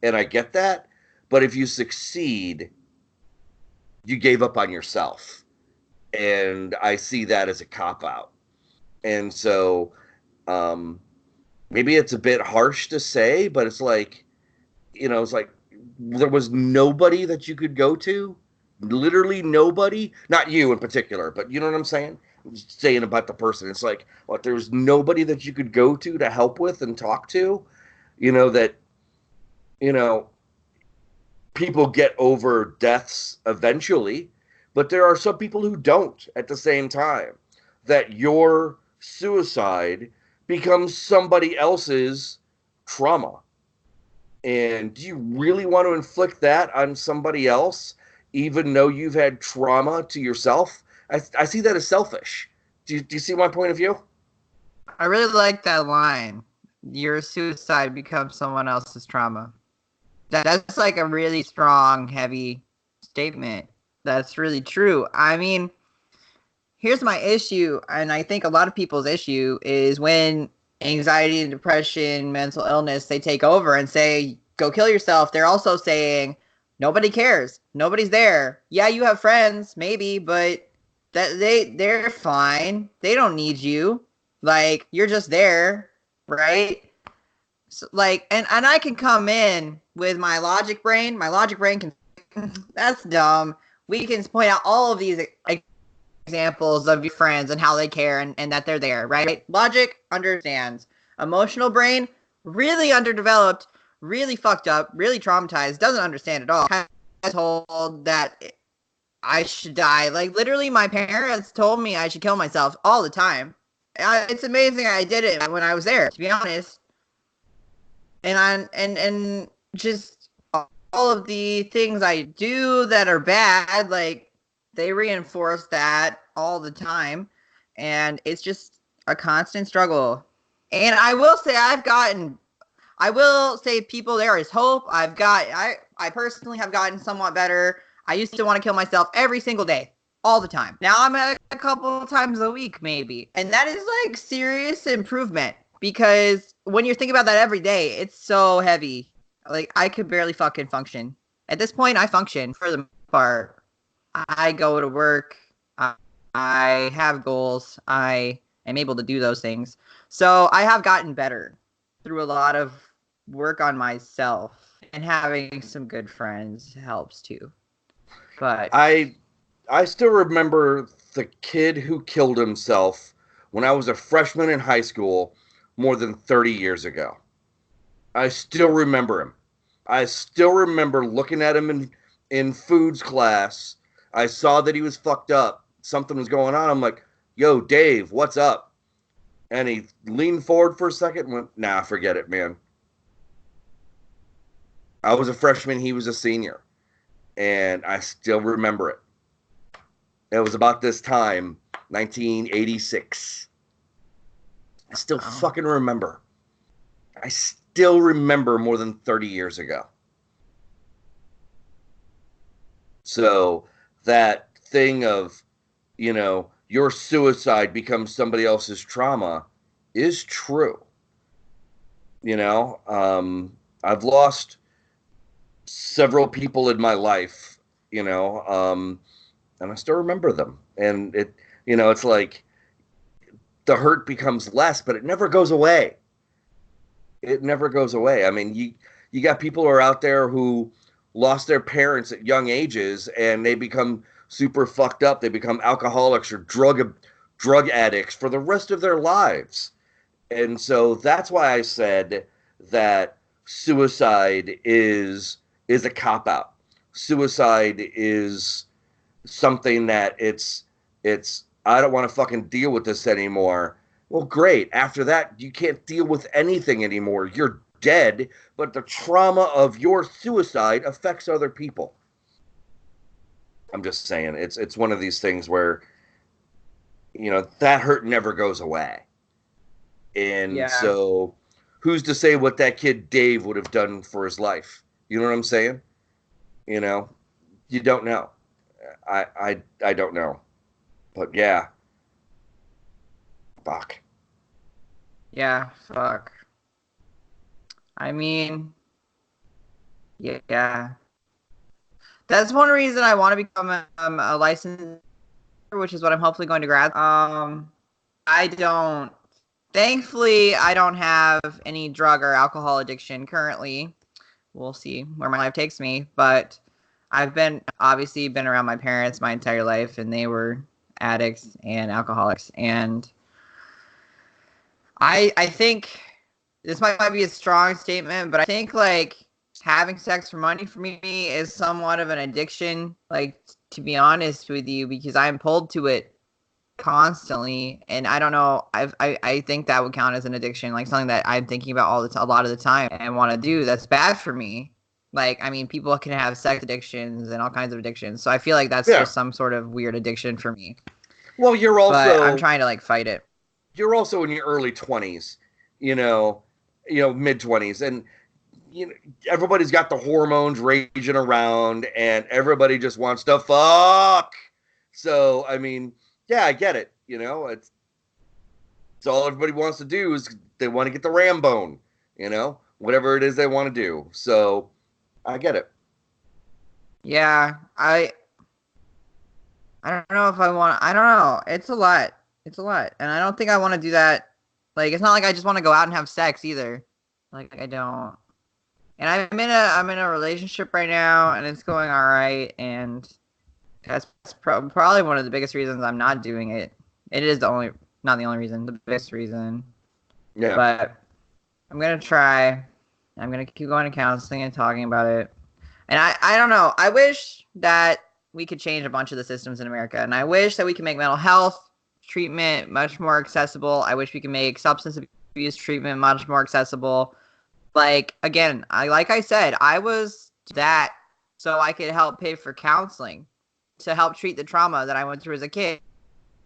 [SPEAKER 1] and I get that. But if you succeed, you gave up on yourself, and I see that as a cop-out. And so maybe it's a bit harsh to say, but it's like, it's like there was nobody that you could go to, literally nobody, not you in particular, but you know what I'm saying? I'm just saying about the person. It's like, what, there was nobody that you could go to help with and talk to, that, people get over deaths eventually, but there are some people who don't at the same time. That your suicide becomes somebody else's trauma. And do you really want to inflict that on somebody else, even though you've had trauma to yourself? I see that as selfish. Do you see my point of view?
[SPEAKER 2] I really like that line. Your suicide becomes someone else's trauma. That's like a really strong, heavy statement. That's really true. I mean, here's my issue, and I think a lot of people's issue is when anxiety and depression, mental illness, they take over and say, go kill yourself. They're also saying, nobody cares. Nobody's there. Yeah, you have friends, maybe, but they're fine. They don't need you. Like, you're just there, right? So, like, and I can come in with my logic brain. My logic brain can, that's dumb. We can point out all of these examples of your friends and how they care and that they're there, right? Logic understands. Emotional brain, really underdeveloped, really fucked up, really traumatized, doesn't understand at all. I was told that I should die. Like, literally, my parents told me I should kill myself all the time. It's amazing I did it when I was there, to be honest. And just all of the things I do that are bad, like, they reinforce that all the time. And it's just a constant struggle. And I will say people, there is hope. I personally have gotten somewhat better. I used to want to kill myself every single day, all the time. Now I'm at a couple times a week, maybe. And that is like serious improvement, because when you're thinking about that every day, it's so heavy. Like, I could barely fucking function. At this point, I function for the most part. I go to work. I have goals. I am able to do those things. So I have gotten better through a lot of work on myself, and having some good friends helps too. But
[SPEAKER 1] I still remember the kid who killed himself when I was a freshman in high school more than 30 years ago. I still remember him. I still remember looking at him in foods class. I saw that he was fucked up. Something was going on. I'm like, yo, Dave, what's up? And he leaned forward for a second and went, nah, forget it, man. I was a freshman. He was a senior. And I still remember it. It was about this time, 1986. I still fucking remember. I still remember more than 30 years ago. So that thing of, you know, your suicide becomes somebody else's trauma is true. You know, I've lost several people in my life, you know, and I still remember them. And it, you know, it's like the hurt becomes less, but it never goes away. It never goes away. I mean, you got people who are out there who lost their parents at young ages and they become super fucked up. They become alcoholics or drug addicts for the rest of their lives. And so that's why I said that suicide is a cop-out. Suicide is something that it's I don't want to fucking deal with this anymore. Well, great. After that, you can't deal with anything anymore. You're dead, but the trauma of your suicide affects other people. I'm just saying, it's one of these things where, you know, that hurt never goes away. And so who's to say what that kid Dave would have done for his life? You know what I'm saying? You know, you don't know. I don't know. But yeah. Fuck.
[SPEAKER 2] yeah, fuck. I mean, yeah. That's one reason I want to become a licensed, which is what I'm hopefully going to grad. Thankfully, I don't have any drug or alcohol addiction currently. We'll see where my life takes me, but I've obviously been around my parents my entire life, and they were addicts and alcoholics. And I think this might be a strong statement, but I think like having sex for money for me is somewhat of an addiction, like to be honest with you, because I'm pulled to it constantly, and I don't know. I think that would count as an addiction, like something that I'm thinking about a lot of the time and want to do. That's bad for me. Like, I mean, people can have sex addictions and all kinds of addictions, so I feel like that's just some sort of weird addiction for me.
[SPEAKER 1] Well,
[SPEAKER 2] but I'm trying to like fight it.
[SPEAKER 1] You're also in your early 20s, mid 20s, and everybody's got the hormones raging around, and everybody just wants to fuck. So, I mean, yeah, I get it. It's all everybody wants to do is they want to get the ram bone, whatever it is they want to do. So, I get it.
[SPEAKER 2] Yeah, I don't know if I want. I don't know. It's a lot. And I don't think I want to do that. Like, it's not like I just want to go out and have sex either. Like, I don't. And I'm in a relationship right now, and it's going all right. And that's probably one of the biggest reasons I'm not doing it. It is not the only reason, the biggest reason.
[SPEAKER 1] Yeah.
[SPEAKER 2] But I'm gonna try. I'm gonna keep going to counseling and talking about it. And I don't know. I wish that we could change a bunch of the systems in America, and I wish that we could make mental health treatment much more accessible. I wish we could make substance abuse treatment much more accessible. Like, again, like I said, I was that so I could help pay for counseling to help treat the trauma that I went through as a kid.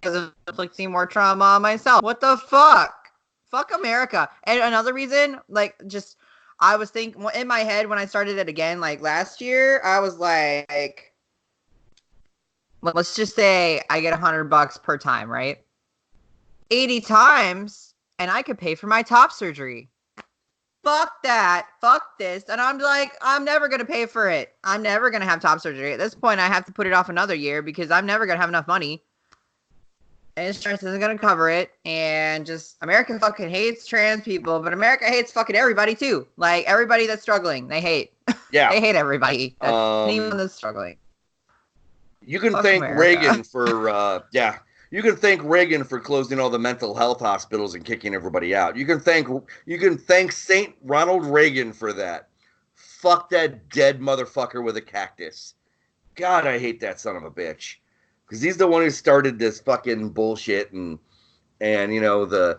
[SPEAKER 2] Because of inflicting more trauma on myself. What the fuck? Fuck America. And another reason, like, just, I was thinking, in my head when I started it again, like, last year, I was like, let's just say I get $100 per time, right? 80 times, and I could pay for my top surgery. Fuck that. Fuck this. And I'm like, I'm never going to pay for it. I'm never going to have top surgery. At this point, I have to put it off another year because I'm never going to have enough money. And insurance isn't going to cover it. And just, America fucking hates trans people, but America hates fucking everybody too. Like, everybody that's struggling, they hate.
[SPEAKER 1] Yeah.
[SPEAKER 2] They hate everybody. Anyone that's struggling.
[SPEAKER 1] You can thank Reagan for, You can thank Reagan for closing all the mental health hospitals and kicking everybody out. You can thank Saint Ronald Reagan for that. Fuck that dead motherfucker with a cactus. God, I hate that son of a bitch. Because he's the one who started this fucking bullshit and the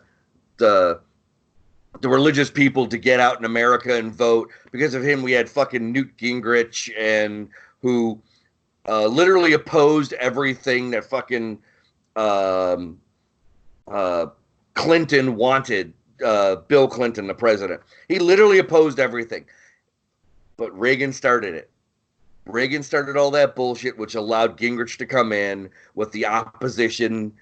[SPEAKER 1] religious people to get out in America and vote. Because of him, we had fucking Newt Gingrich and who literally opposed everything that fucking Clinton wanted, Bill Clinton, the president. He literally opposed everything. But Reagan started it. Reagan started all that bullshit, which allowed Gingrich to come in with the opposition,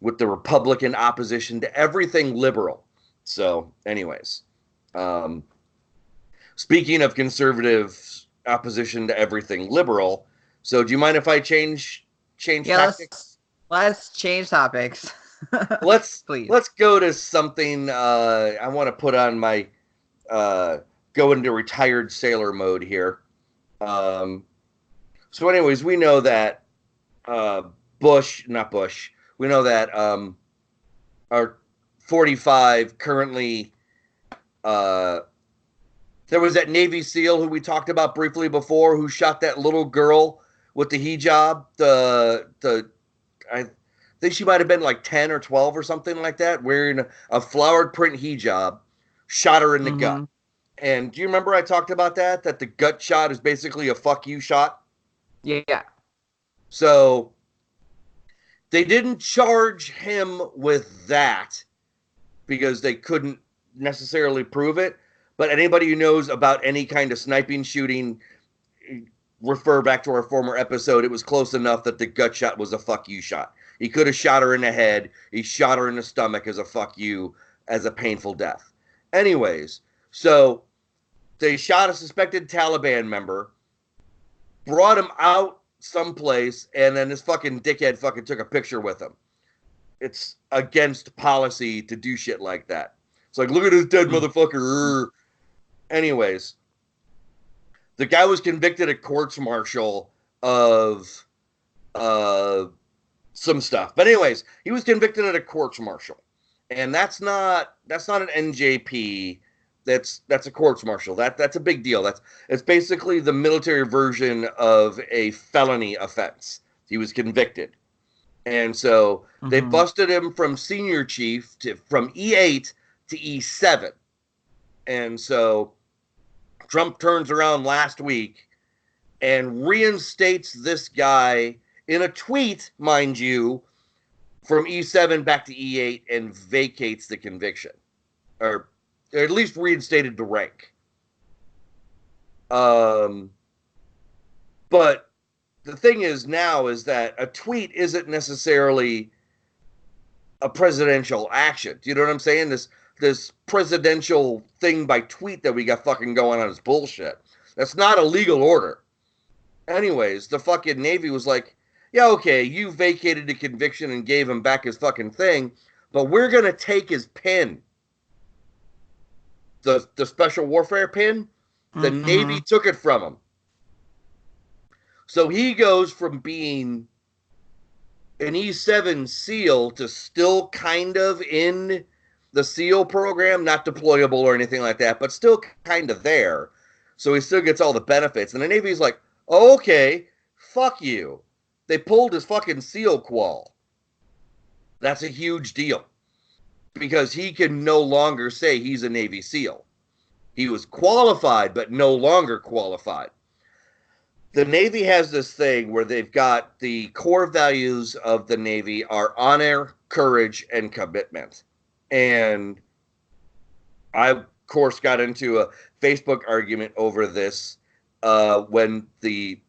[SPEAKER 1] with the Republican opposition to everything liberal. So, anyways, speaking of conservative opposition to everything liberal, so do you mind if I change tactics?
[SPEAKER 2] Let's change topics.
[SPEAKER 1] Let's
[SPEAKER 2] Please.
[SPEAKER 1] go to something. I want to put on my go into retired sailor mode here. So anyways, we know that we know that our 45 currently, there was that Navy SEAL who we talked about briefly before who shot that little girl with the hijab. I think she might have been like 10 or 12 or something like that, wearing a flowered print hijab, shot her in the gut. And do you remember I talked about that the gut shot is basically a fuck you shot?
[SPEAKER 2] Yeah.
[SPEAKER 1] So they didn't charge him with that because they couldn't necessarily prove it. But anybody who knows about any kind of sniping shooting, refer back to our former episode. It was close enough that the gut shot was a fuck you shot. He could have shot her in the head. He shot her in the stomach as a fuck you, as a painful death. Anyways, so they shot a suspected Taliban member, brought him out someplace, and then this fucking dickhead fucking took a picture with him. It's against policy to do shit like that. It's like, look at this dead motherfucker. Anyways, the guy was convicted at courts-martial of some stuff. But anyways, he was convicted at a courts-martial. And that's not an NJP. That's a courts-martial. That's a big deal. It's basically the military version of a felony offense. He was convicted. And so they busted him from senior chief from E8 to E7. And so Trump turns around last week and reinstates this guy in a tweet, mind you, from E7 back to E8 and vacates the conviction. Or at least reinstated the rank. But the thing is now is that a tweet isn't necessarily a presidential action. Do you know what I'm saying? This presidential thing by tweet that we got fucking going on is bullshit. That's not a legal order. Anyways, the fucking Navy was like, yeah, okay, you vacated the conviction and gave him back his fucking thing, but we're going to take his pin. The special warfare pin, the Navy took it from him. So he goes from being an E7 SEAL to still kind of in the SEAL program, not deployable or anything like that, but still kind of there. So he still gets all the benefits. And the Navy's like, oh, okay, fuck you. They pulled his fucking SEAL qual. That's a huge deal. Because he can no longer say he's a Navy SEAL. He was qualified, but no longer qualified. The Navy has this thing where they've got the core values of the Navy are honor, courage, and commitment. And I, of course, got into a Facebook argument over this when the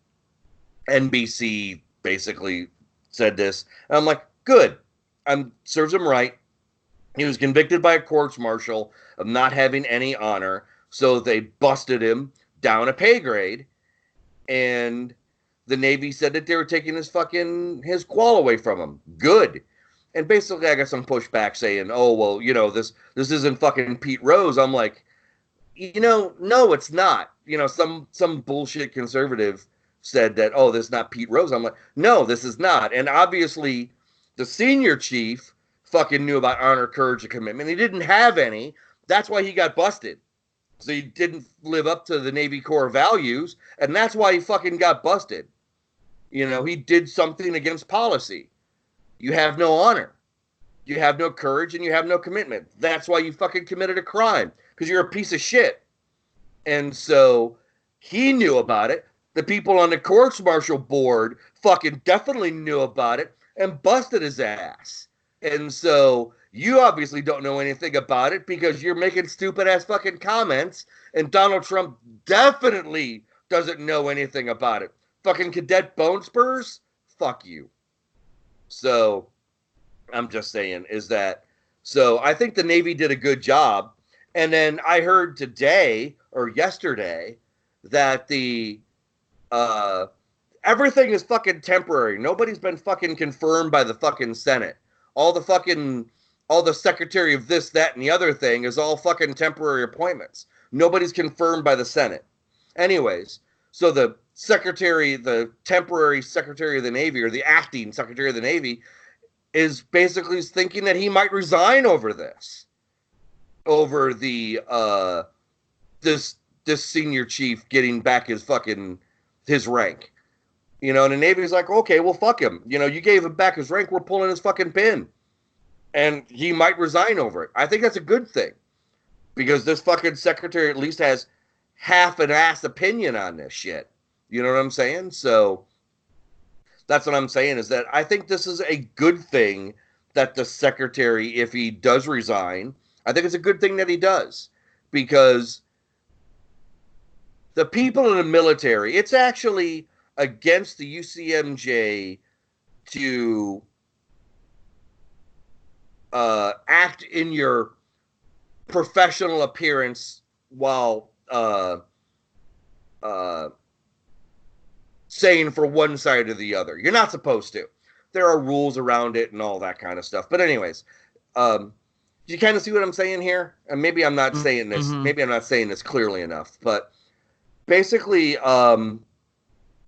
[SPEAKER 1] NBC basically said this. And I'm like, good. Serves him right. He was convicted by a courts-martial of not having any honor, so they busted him down a pay grade, and the Navy said that they were taking his qual away from him. Good. And basically I got some pushback saying, oh, well, you know, this isn't fucking Pete Rose. I'm like, you know, no, it's not. You know, some bullshit conservative said that, oh, this is not Pete Rose. I'm like, no, this is not. And obviously the senior chief fucking knew about honor, courage, and commitment. He didn't have any. That's why he got busted. So he didn't live up to the Navy core values, and that's why he fucking got busted. You know, he did something against policy. You have no honor. You have no courage, and you have no commitment. That's why you fucking committed a crime, because you're a piece of shit. And so he knew about it. The people on the courts-martial board fucking definitely knew about it and busted his ass. And so you obviously don't know anything about it because you're making stupid-ass fucking comments, and Donald Trump definitely doesn't know anything about it. Fucking Cadet Bone Spurs? Fuck you. So, I'm just saying, is that... So, I think the Navy did a good job. And then I heard today, or yesterday, that everything is fucking temporary. Nobody's been fucking confirmed by the fucking Senate. All the secretary of this, that, and the other thing is all fucking temporary appointments. Nobody's confirmed by the Senate. Anyways, so the temporary secretary of the Navy, or the acting secretary of the Navy, is basically thinking that he might resign over this. Over the, this senior chief getting back his rank. You know, and the Navy's like, okay, well, fuck him. You know, you gave him back his rank, we're pulling his fucking pin. And he might resign over it. I think that's a good thing. Because this fucking secretary at least has half an ass opinion on this shit. You know what I'm saying? So, that's what I'm saying, is that I think this is a good thing that the secretary, if he does resign, I think it's a good thing that he does. Because the people in the military, it's actually against the UCMJ to act in your professional appearance while saying for one side or the other. You're not supposed to. There are rules around it and all that kind of stuff. But anyways, you kind of see what I'm saying here? And maybe I'm not saying this. Maybe I'm not saying this clearly enough. But basically,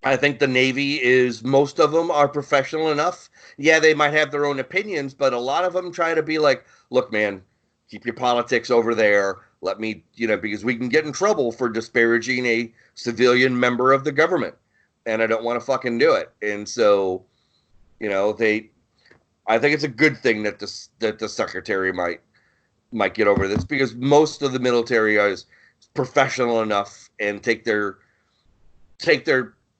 [SPEAKER 1] I think the Navy most of them are professional enough. Yeah, they might have their own opinions, but a lot of them try to be like, look, man, keep your politics over there. Let me, because we can get in trouble for disparaging a civilian member of the government. And I don't want to fucking do it. And so You know, I think it's a good thing that the secretary might get over this, because most of the military is professional enough and take their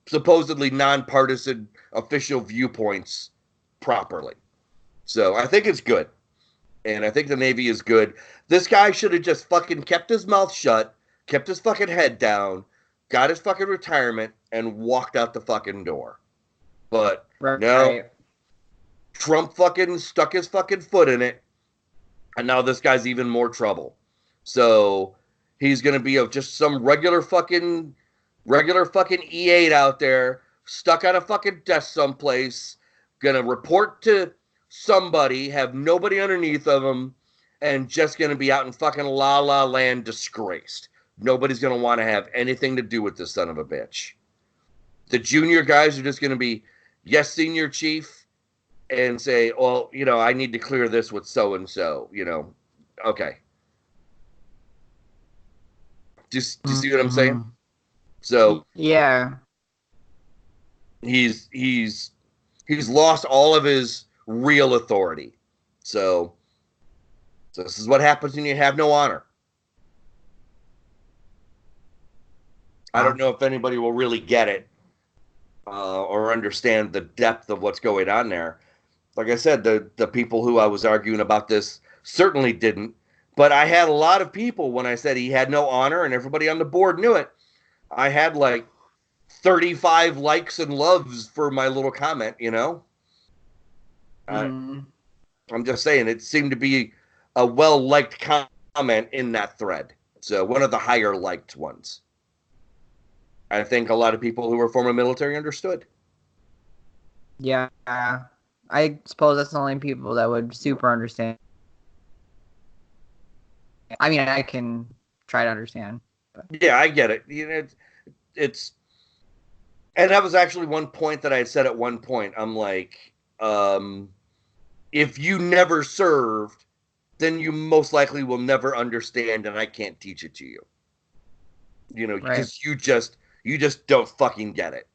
[SPEAKER 1] supposedly nonpartisan official viewpoints properly. So I think it's good. And I think the Navy is good. This guy should have just fucking kept his mouth shut, kept his fucking head down, got his fucking retirement, and walked out the fucking door. But no, Trump fucking stuck his fucking foot in it, and now this guy's even more trouble. So he's gonna be just some regular fucking E8 out there, stuck on a fucking desk someplace, gonna report to somebody, have nobody underneath of him, and just gonna be out in fucking la la land disgraced. Nobody's gonna want to have anything to do with this son of a bitch. The junior guys are just gonna be, yes, senior chief, and say, well, you know, I need to clear this with so and so, you know. Okay. Do you see what I'm saying? So
[SPEAKER 2] yeah,
[SPEAKER 1] he's lost all of his real authority. So this is what happens when you have no honor. I don't know if anybody will really get it or understand the depth of what's going on there. Like I said, the people who I was arguing about this certainly didn't. But I had a lot of people, when I said he had no honor and everybody on the board knew it, I had like 35 likes and loves for my little comment, you know? I'm just saying, it seemed to be a well-liked comment in that thread. So one of the higher liked ones. I think a lot of people who were former military understood.
[SPEAKER 2] Yeah. I suppose that's the only people that would super understand. I mean, I can try to understand. But.
[SPEAKER 1] Yeah, I get it. You know, it's and that was actually one point that I had said at one point. I'm like, if you never served, then you most likely will never understand, and I can't teach it to you. You know, because you just don't fucking get it.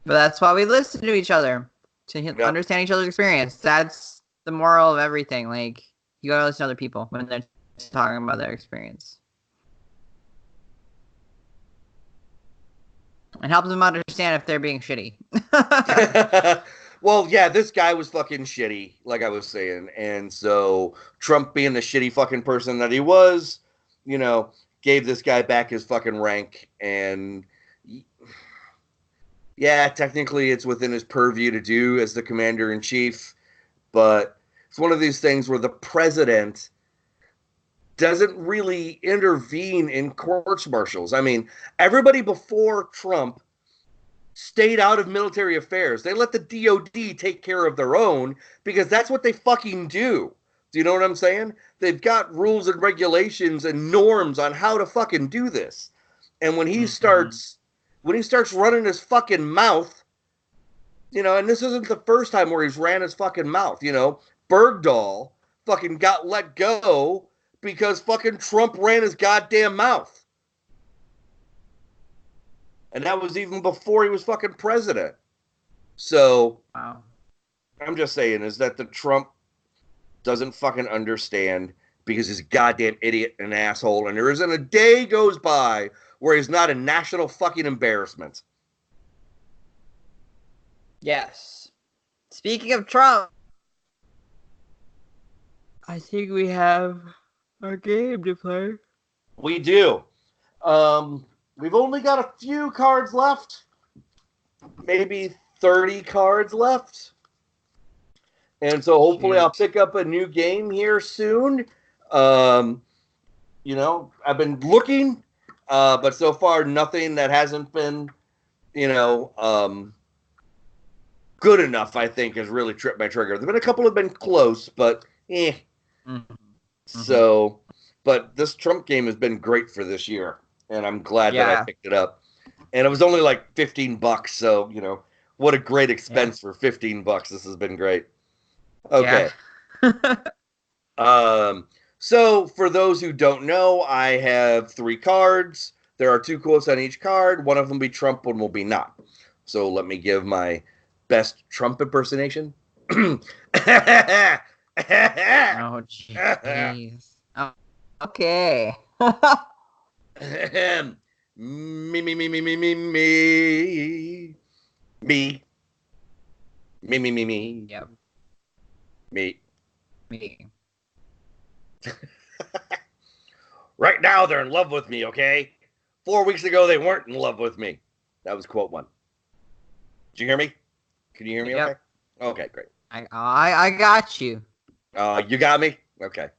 [SPEAKER 2] But that's why we listen to each other, to understand each other's experience. That's the moral of everything. Like, you gotta listen to other people when they're talking about their experience. And help them understand if they're being shitty.
[SPEAKER 1] Well, yeah, this guy was fucking shitty, like I was saying. And so Trump, being the shitty fucking person that he was, you know, gave this guy back his fucking rank. And yeah, technically it's within his purview to do as the commander-in-chief. But it's one of these things where the president doesn't really intervene in courts-martials. I mean, everybody before Trump stayed out of military affairs. They let the DOD take care of their own because that's what they fucking do. Do you know what I'm saying? They've got rules and regulations and norms on how to fucking do this. And when he starts running his fucking mouth, you know, and this isn't the first time where he's ran his fucking mouth, you know, Bergdahl fucking got let go because fucking Trump ran his goddamn mouth. And that was even before he was fucking president. So,
[SPEAKER 2] wow.
[SPEAKER 1] I'm just saying is that the Trump doesn't fucking understand because he's a goddamn idiot and an asshole. And there isn't a day goes by where he's not a national fucking embarrassment.
[SPEAKER 2] Yes. Speaking of Trump, I think we have our game to play.
[SPEAKER 1] We do. We've only got a few cards left. Maybe 30 cards left. And so hopefully I'll pick up a new game here soon. You know, I've been looking, but so far nothing that hasn't been, you know, good enough, I think, has really tripped my trigger. There've been a couple have been close, but So, but this Trump game has been great for this year. And I'm glad that I picked it up. And it was only like $15, so, you know, what a great expense for $15. This has been great. Okay. So for those who don't know, I have 3 cards. There are 2 quotes on each card. One of them will be Trump, one will be not. So let me give my best Trump impersonation.
[SPEAKER 2] Oh, jeez. Oh, okay.
[SPEAKER 1] Me, me, me, me, me, me, me. Me. Me, me, me, me.
[SPEAKER 2] Yep.
[SPEAKER 1] Me.
[SPEAKER 2] Me.
[SPEAKER 1] Right now, they're in love with me, okay? 4 weeks ago, they weren't in love with me. That was quote 1. Did you hear me? Can you hear me okay? Okay, great.
[SPEAKER 2] I got you.
[SPEAKER 1] You got me? Okay.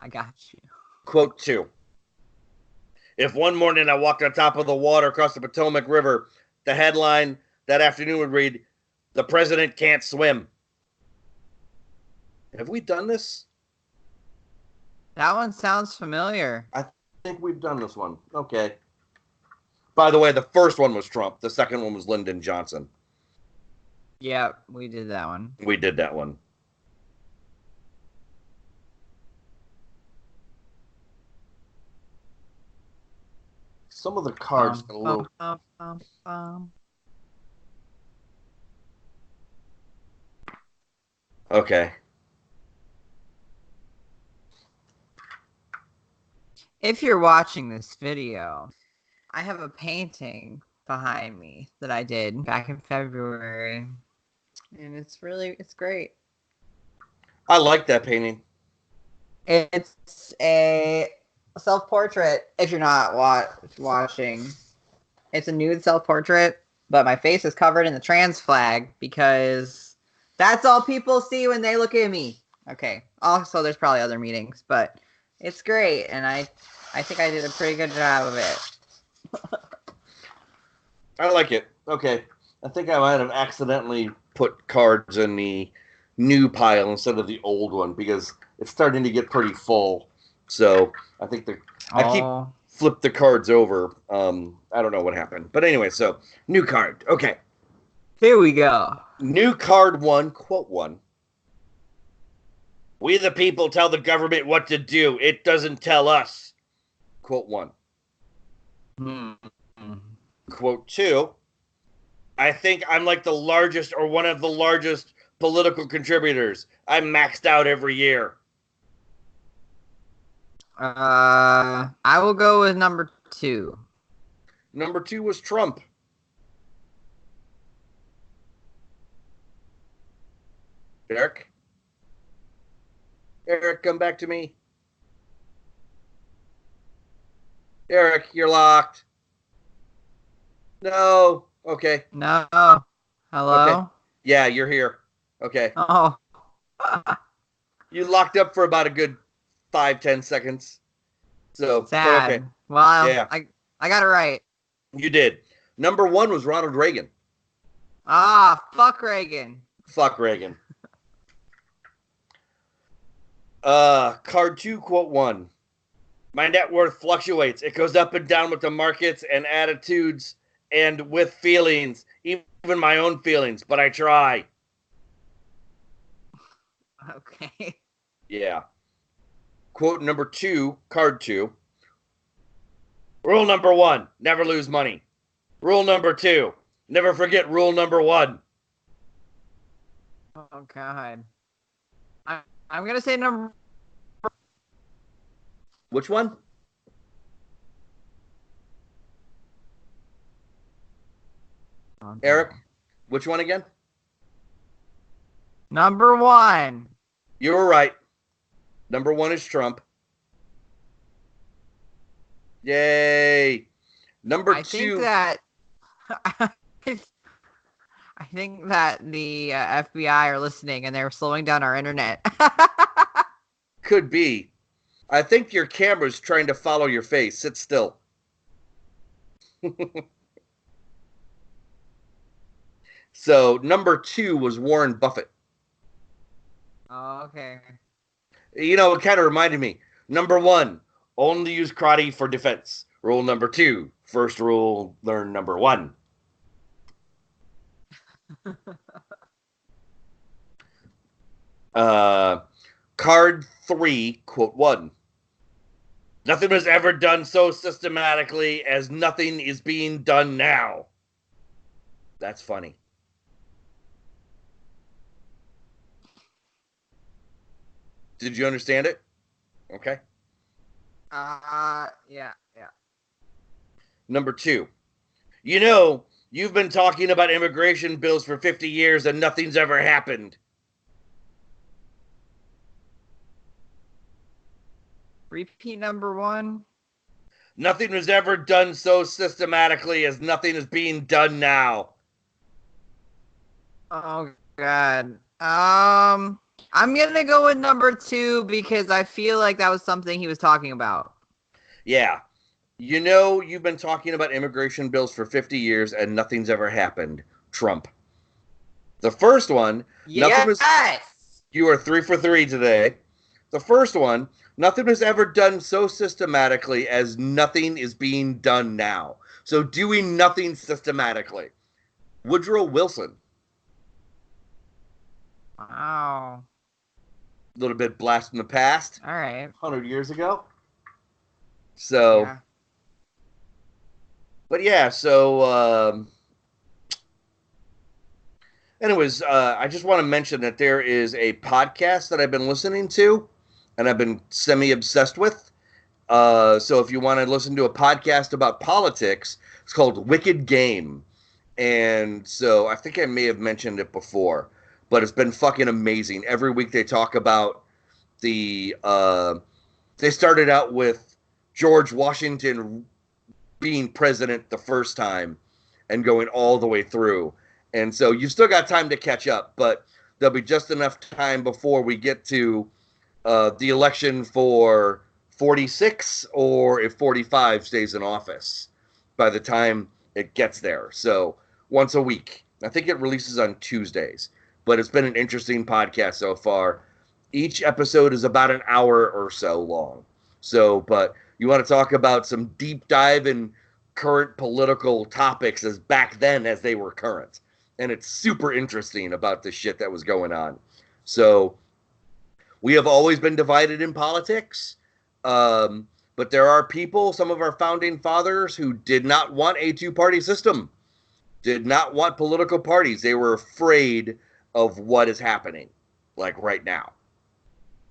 [SPEAKER 2] I got you.
[SPEAKER 1] Quote 2. If one morning I walked on top of the water across the Potomac River, the headline that afternoon would read, "The President Can't Swim." Have we done this?
[SPEAKER 2] That one sounds familiar.
[SPEAKER 1] I think we've done this one. Okay. By the way, the first one was Trump. The second one was Lyndon Johnson.
[SPEAKER 2] Yeah, we did that one.
[SPEAKER 1] We did that one. Some of the cards got a little... Okay.
[SPEAKER 2] If you're watching this video, I have a painting behind me that I did back in February. And it's great.
[SPEAKER 1] I like that painting.
[SPEAKER 2] It's a self-portrait, if you're not watching. It's a nude self-portrait, but my face is covered in the trans flag because that's all people see when they look at me. Okay. Also, there's probably other meanings, but it's great, and I think I did a pretty good job of it.
[SPEAKER 1] I like it. Okay. I think I might have accidentally put cards in the new pile instead of the old one because it's starting to get pretty full. So I think I keep flip the cards over. I don't know what happened. But anyway, so new card. Okay.
[SPEAKER 2] Here we go.
[SPEAKER 1] New card 1, quote 1. We the people tell the government what to do. It doesn't tell us. Quote 1. Quote 2. I think I'm like the largest or one of the largest political contributors. I'm maxed out every year.
[SPEAKER 2] I will go with number 2.
[SPEAKER 1] Number 2 was Trump. Eric? Eric, come back to me. Eric, you're locked. No. Okay.
[SPEAKER 2] No. Hello?
[SPEAKER 1] Okay. Yeah, you're here. Okay.
[SPEAKER 2] Oh.
[SPEAKER 1] You locked up for about a good 5-10 seconds. So
[SPEAKER 2] sad.
[SPEAKER 1] Okay.
[SPEAKER 2] Well,
[SPEAKER 1] yeah.
[SPEAKER 2] I got it right.
[SPEAKER 1] You did. Number 1 was Ronald Reagan.
[SPEAKER 2] Ah, fuck Reagan.
[SPEAKER 1] Fuck Reagan. Card 2, quote 1. My net worth fluctuates. It goes up and down with the markets and attitudes and with feelings, even my own feelings, but I try.
[SPEAKER 2] Okay.
[SPEAKER 1] Yeah. Quote number 2, card 2. Rule number 1, never lose money. Rule number 2, never forget rule number 1.
[SPEAKER 2] Oh, God. I'm going to say number...
[SPEAKER 1] Which one? Eric, which one again?
[SPEAKER 2] Number 1.
[SPEAKER 1] You were right. Number 1 is Trump. Yay. Number 2.
[SPEAKER 2] I think that the FBI are listening and they're slowing down our internet.
[SPEAKER 1] Could be. I think your camera's trying to follow your face. Sit still. So, number 2 was Warren Buffett.
[SPEAKER 2] Oh, okay.
[SPEAKER 1] You know, it kind of reminded me. Number 1, only use karate for defense. Rule number 2, first rule, learn number 1. Card 3, quote 1. Nothing was ever done so systematically as nothing is being done now. That's funny. Did you understand it? Okay.
[SPEAKER 2] Yeah.
[SPEAKER 1] Number 2. You know, you've been talking about immigration bills for 50 years and nothing's ever happened.
[SPEAKER 2] Repeat number 1.
[SPEAKER 1] Nothing was ever done so systematically as nothing is being done now.
[SPEAKER 2] Oh God. I'm gonna go with number 2 because I feel like that was something he was talking about.
[SPEAKER 1] Yeah. You know, you've been talking about immigration bills for 50 years and nothing's ever happened. Trump. The first one, nothing was. You are 3 for 3 today. The first one, nothing was ever done so systematically as nothing is being done now. So doing nothing systematically. Woodrow Wilson.
[SPEAKER 2] Wow.
[SPEAKER 1] A little bit blast from the past.
[SPEAKER 2] All right.
[SPEAKER 1] 100 years ago. So,
[SPEAKER 2] Yeah.
[SPEAKER 1] but yeah, so, anyways, I just want to mention that there is a podcast that I've been listening to and I've been semi-obsessed with. So if you want to listen to a podcast about politics, it's called Wicked Game. And so I think I may have mentioned it before, but it's been fucking amazing. Every week they talk about they started out with George Washington being president the first time and going all the way through. And so you've still got time to catch up, but there'll be just enough time before we get to the election for 46 or if 45 stays in office by the time it gets there. So once a week. I think it releases on Tuesdays, but it's been an interesting podcast so far. Each episode is about an hour or so long. So, but you want to talk about some deep dive in current political topics as back then as they were current. And it's super interesting about the shit that was going on. So we have always been divided in politics. But there are people, some of our founding fathers, who did not want a two-party system, did not want political parties. They were afraid of what is happening, like right now.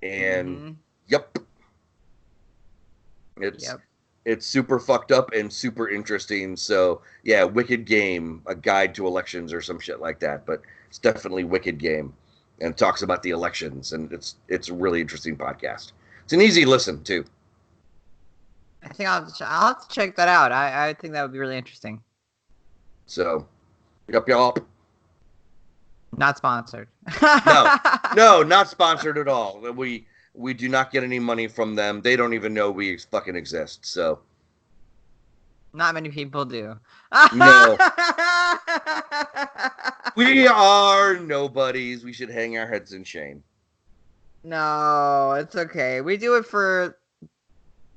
[SPEAKER 1] And yep. It's super fucked up and super interesting. So yeah, Wicked Game, a guide to elections or some shit like that. But it's definitely Wicked Game, and talks about the elections, and it's a really interesting podcast. It's an easy listen too.
[SPEAKER 2] I think I'll have to check that out. I think that would be really interesting.
[SPEAKER 1] So, yup.
[SPEAKER 2] Not sponsored.
[SPEAKER 1] No, not sponsored at all. We do not get any money from them. They don't even know we fucking exist. So,
[SPEAKER 2] not many people do.
[SPEAKER 1] No. We are nobodies. We should hang our heads in shame.
[SPEAKER 2] No, it's okay. We do it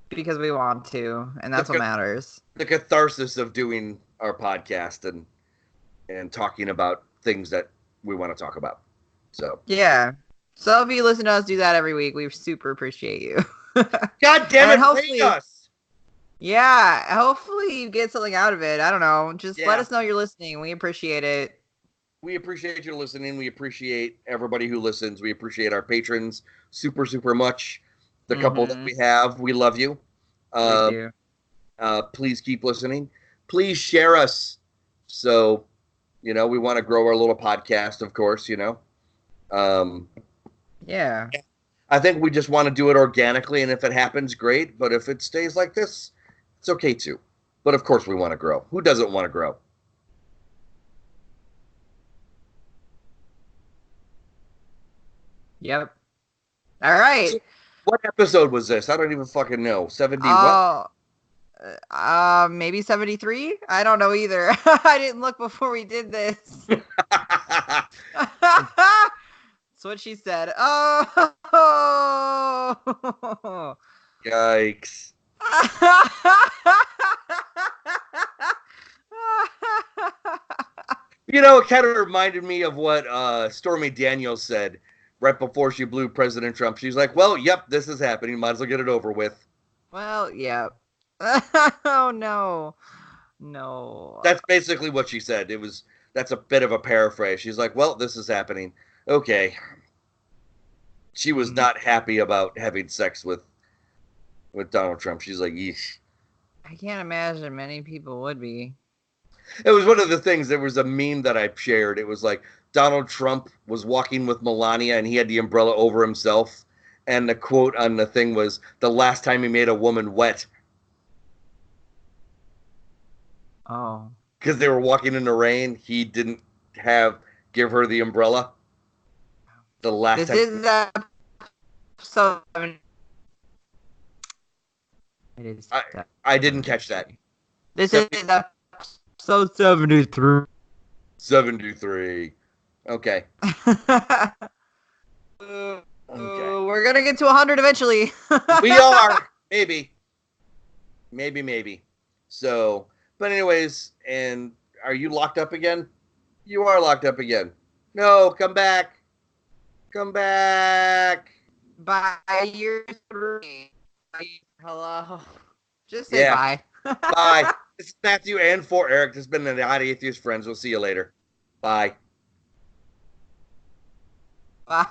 [SPEAKER 2] because we want to, and that's what matters.
[SPEAKER 1] The catharsis of doing our podcast and talking about things that we want to talk about. So
[SPEAKER 2] yeah. So if you listen to us do that every week, we super appreciate you.
[SPEAKER 1] God damn it, hopefully, us.
[SPEAKER 2] Yeah, hopefully you get something out of it. I don't know. Just let us know you're listening. We appreciate it.
[SPEAKER 1] We appreciate you listening. We appreciate everybody who listens. We appreciate our patrons super, super much. The couple that we have, we love you.
[SPEAKER 2] We do.
[SPEAKER 1] Please keep listening. Please share us. So, we want to grow our little podcast, of course,
[SPEAKER 2] Yeah.
[SPEAKER 1] I think we just want to do it organically, and if it happens, great. But if it stays like this, it's okay too. But of course we want to grow. Who doesn't want to grow?
[SPEAKER 2] Yep. All right.
[SPEAKER 1] What episode was this? I don't even fucking know. 70 what?
[SPEAKER 2] Maybe 73? I don't know either. I didn't look before we did this. That's what she said. Oh.
[SPEAKER 1] Yikes. It kind of reminded me of what Stormy Daniels said right before she blew President Trump. She's like, well, yep, this is happening. Might as well get it over with.
[SPEAKER 2] Well, yeah. Oh no. No.
[SPEAKER 1] That's basically what she said. That's a bit of a paraphrase. She's like, "Well, this is happening." Okay. She was not happy about having sex with Donald Trump. She's like, "Yeesh."
[SPEAKER 2] I can't imagine many people would be.
[SPEAKER 1] It was one of the things. There was a meme that I shared. It was like Donald Trump was walking with Melania, and he had the umbrella over himself. And the quote on the thing was, "The last time he made a woman wet,"
[SPEAKER 2] Oh.
[SPEAKER 1] because they were walking in the rain. He didn't have give her the umbrella. The last
[SPEAKER 2] This
[SPEAKER 1] time.
[SPEAKER 2] is episode 7. It is.
[SPEAKER 1] I didn't catch that.
[SPEAKER 2] This is episode 73.
[SPEAKER 1] 73. Okay.
[SPEAKER 2] Okay.
[SPEAKER 1] Okay.
[SPEAKER 2] We're gonna get to 100 eventually.
[SPEAKER 1] We are. Maybe. So, but anyways, and are you locked up again? You are locked up again. No, come back. Come back.
[SPEAKER 2] By year 3. Hello. Just say
[SPEAKER 1] Yeah.
[SPEAKER 2] bye.
[SPEAKER 1] Bye. This is Matthew and for Eric. This has been the Odd Atheist Friends. We'll see you later. Bye.
[SPEAKER 2] Bye.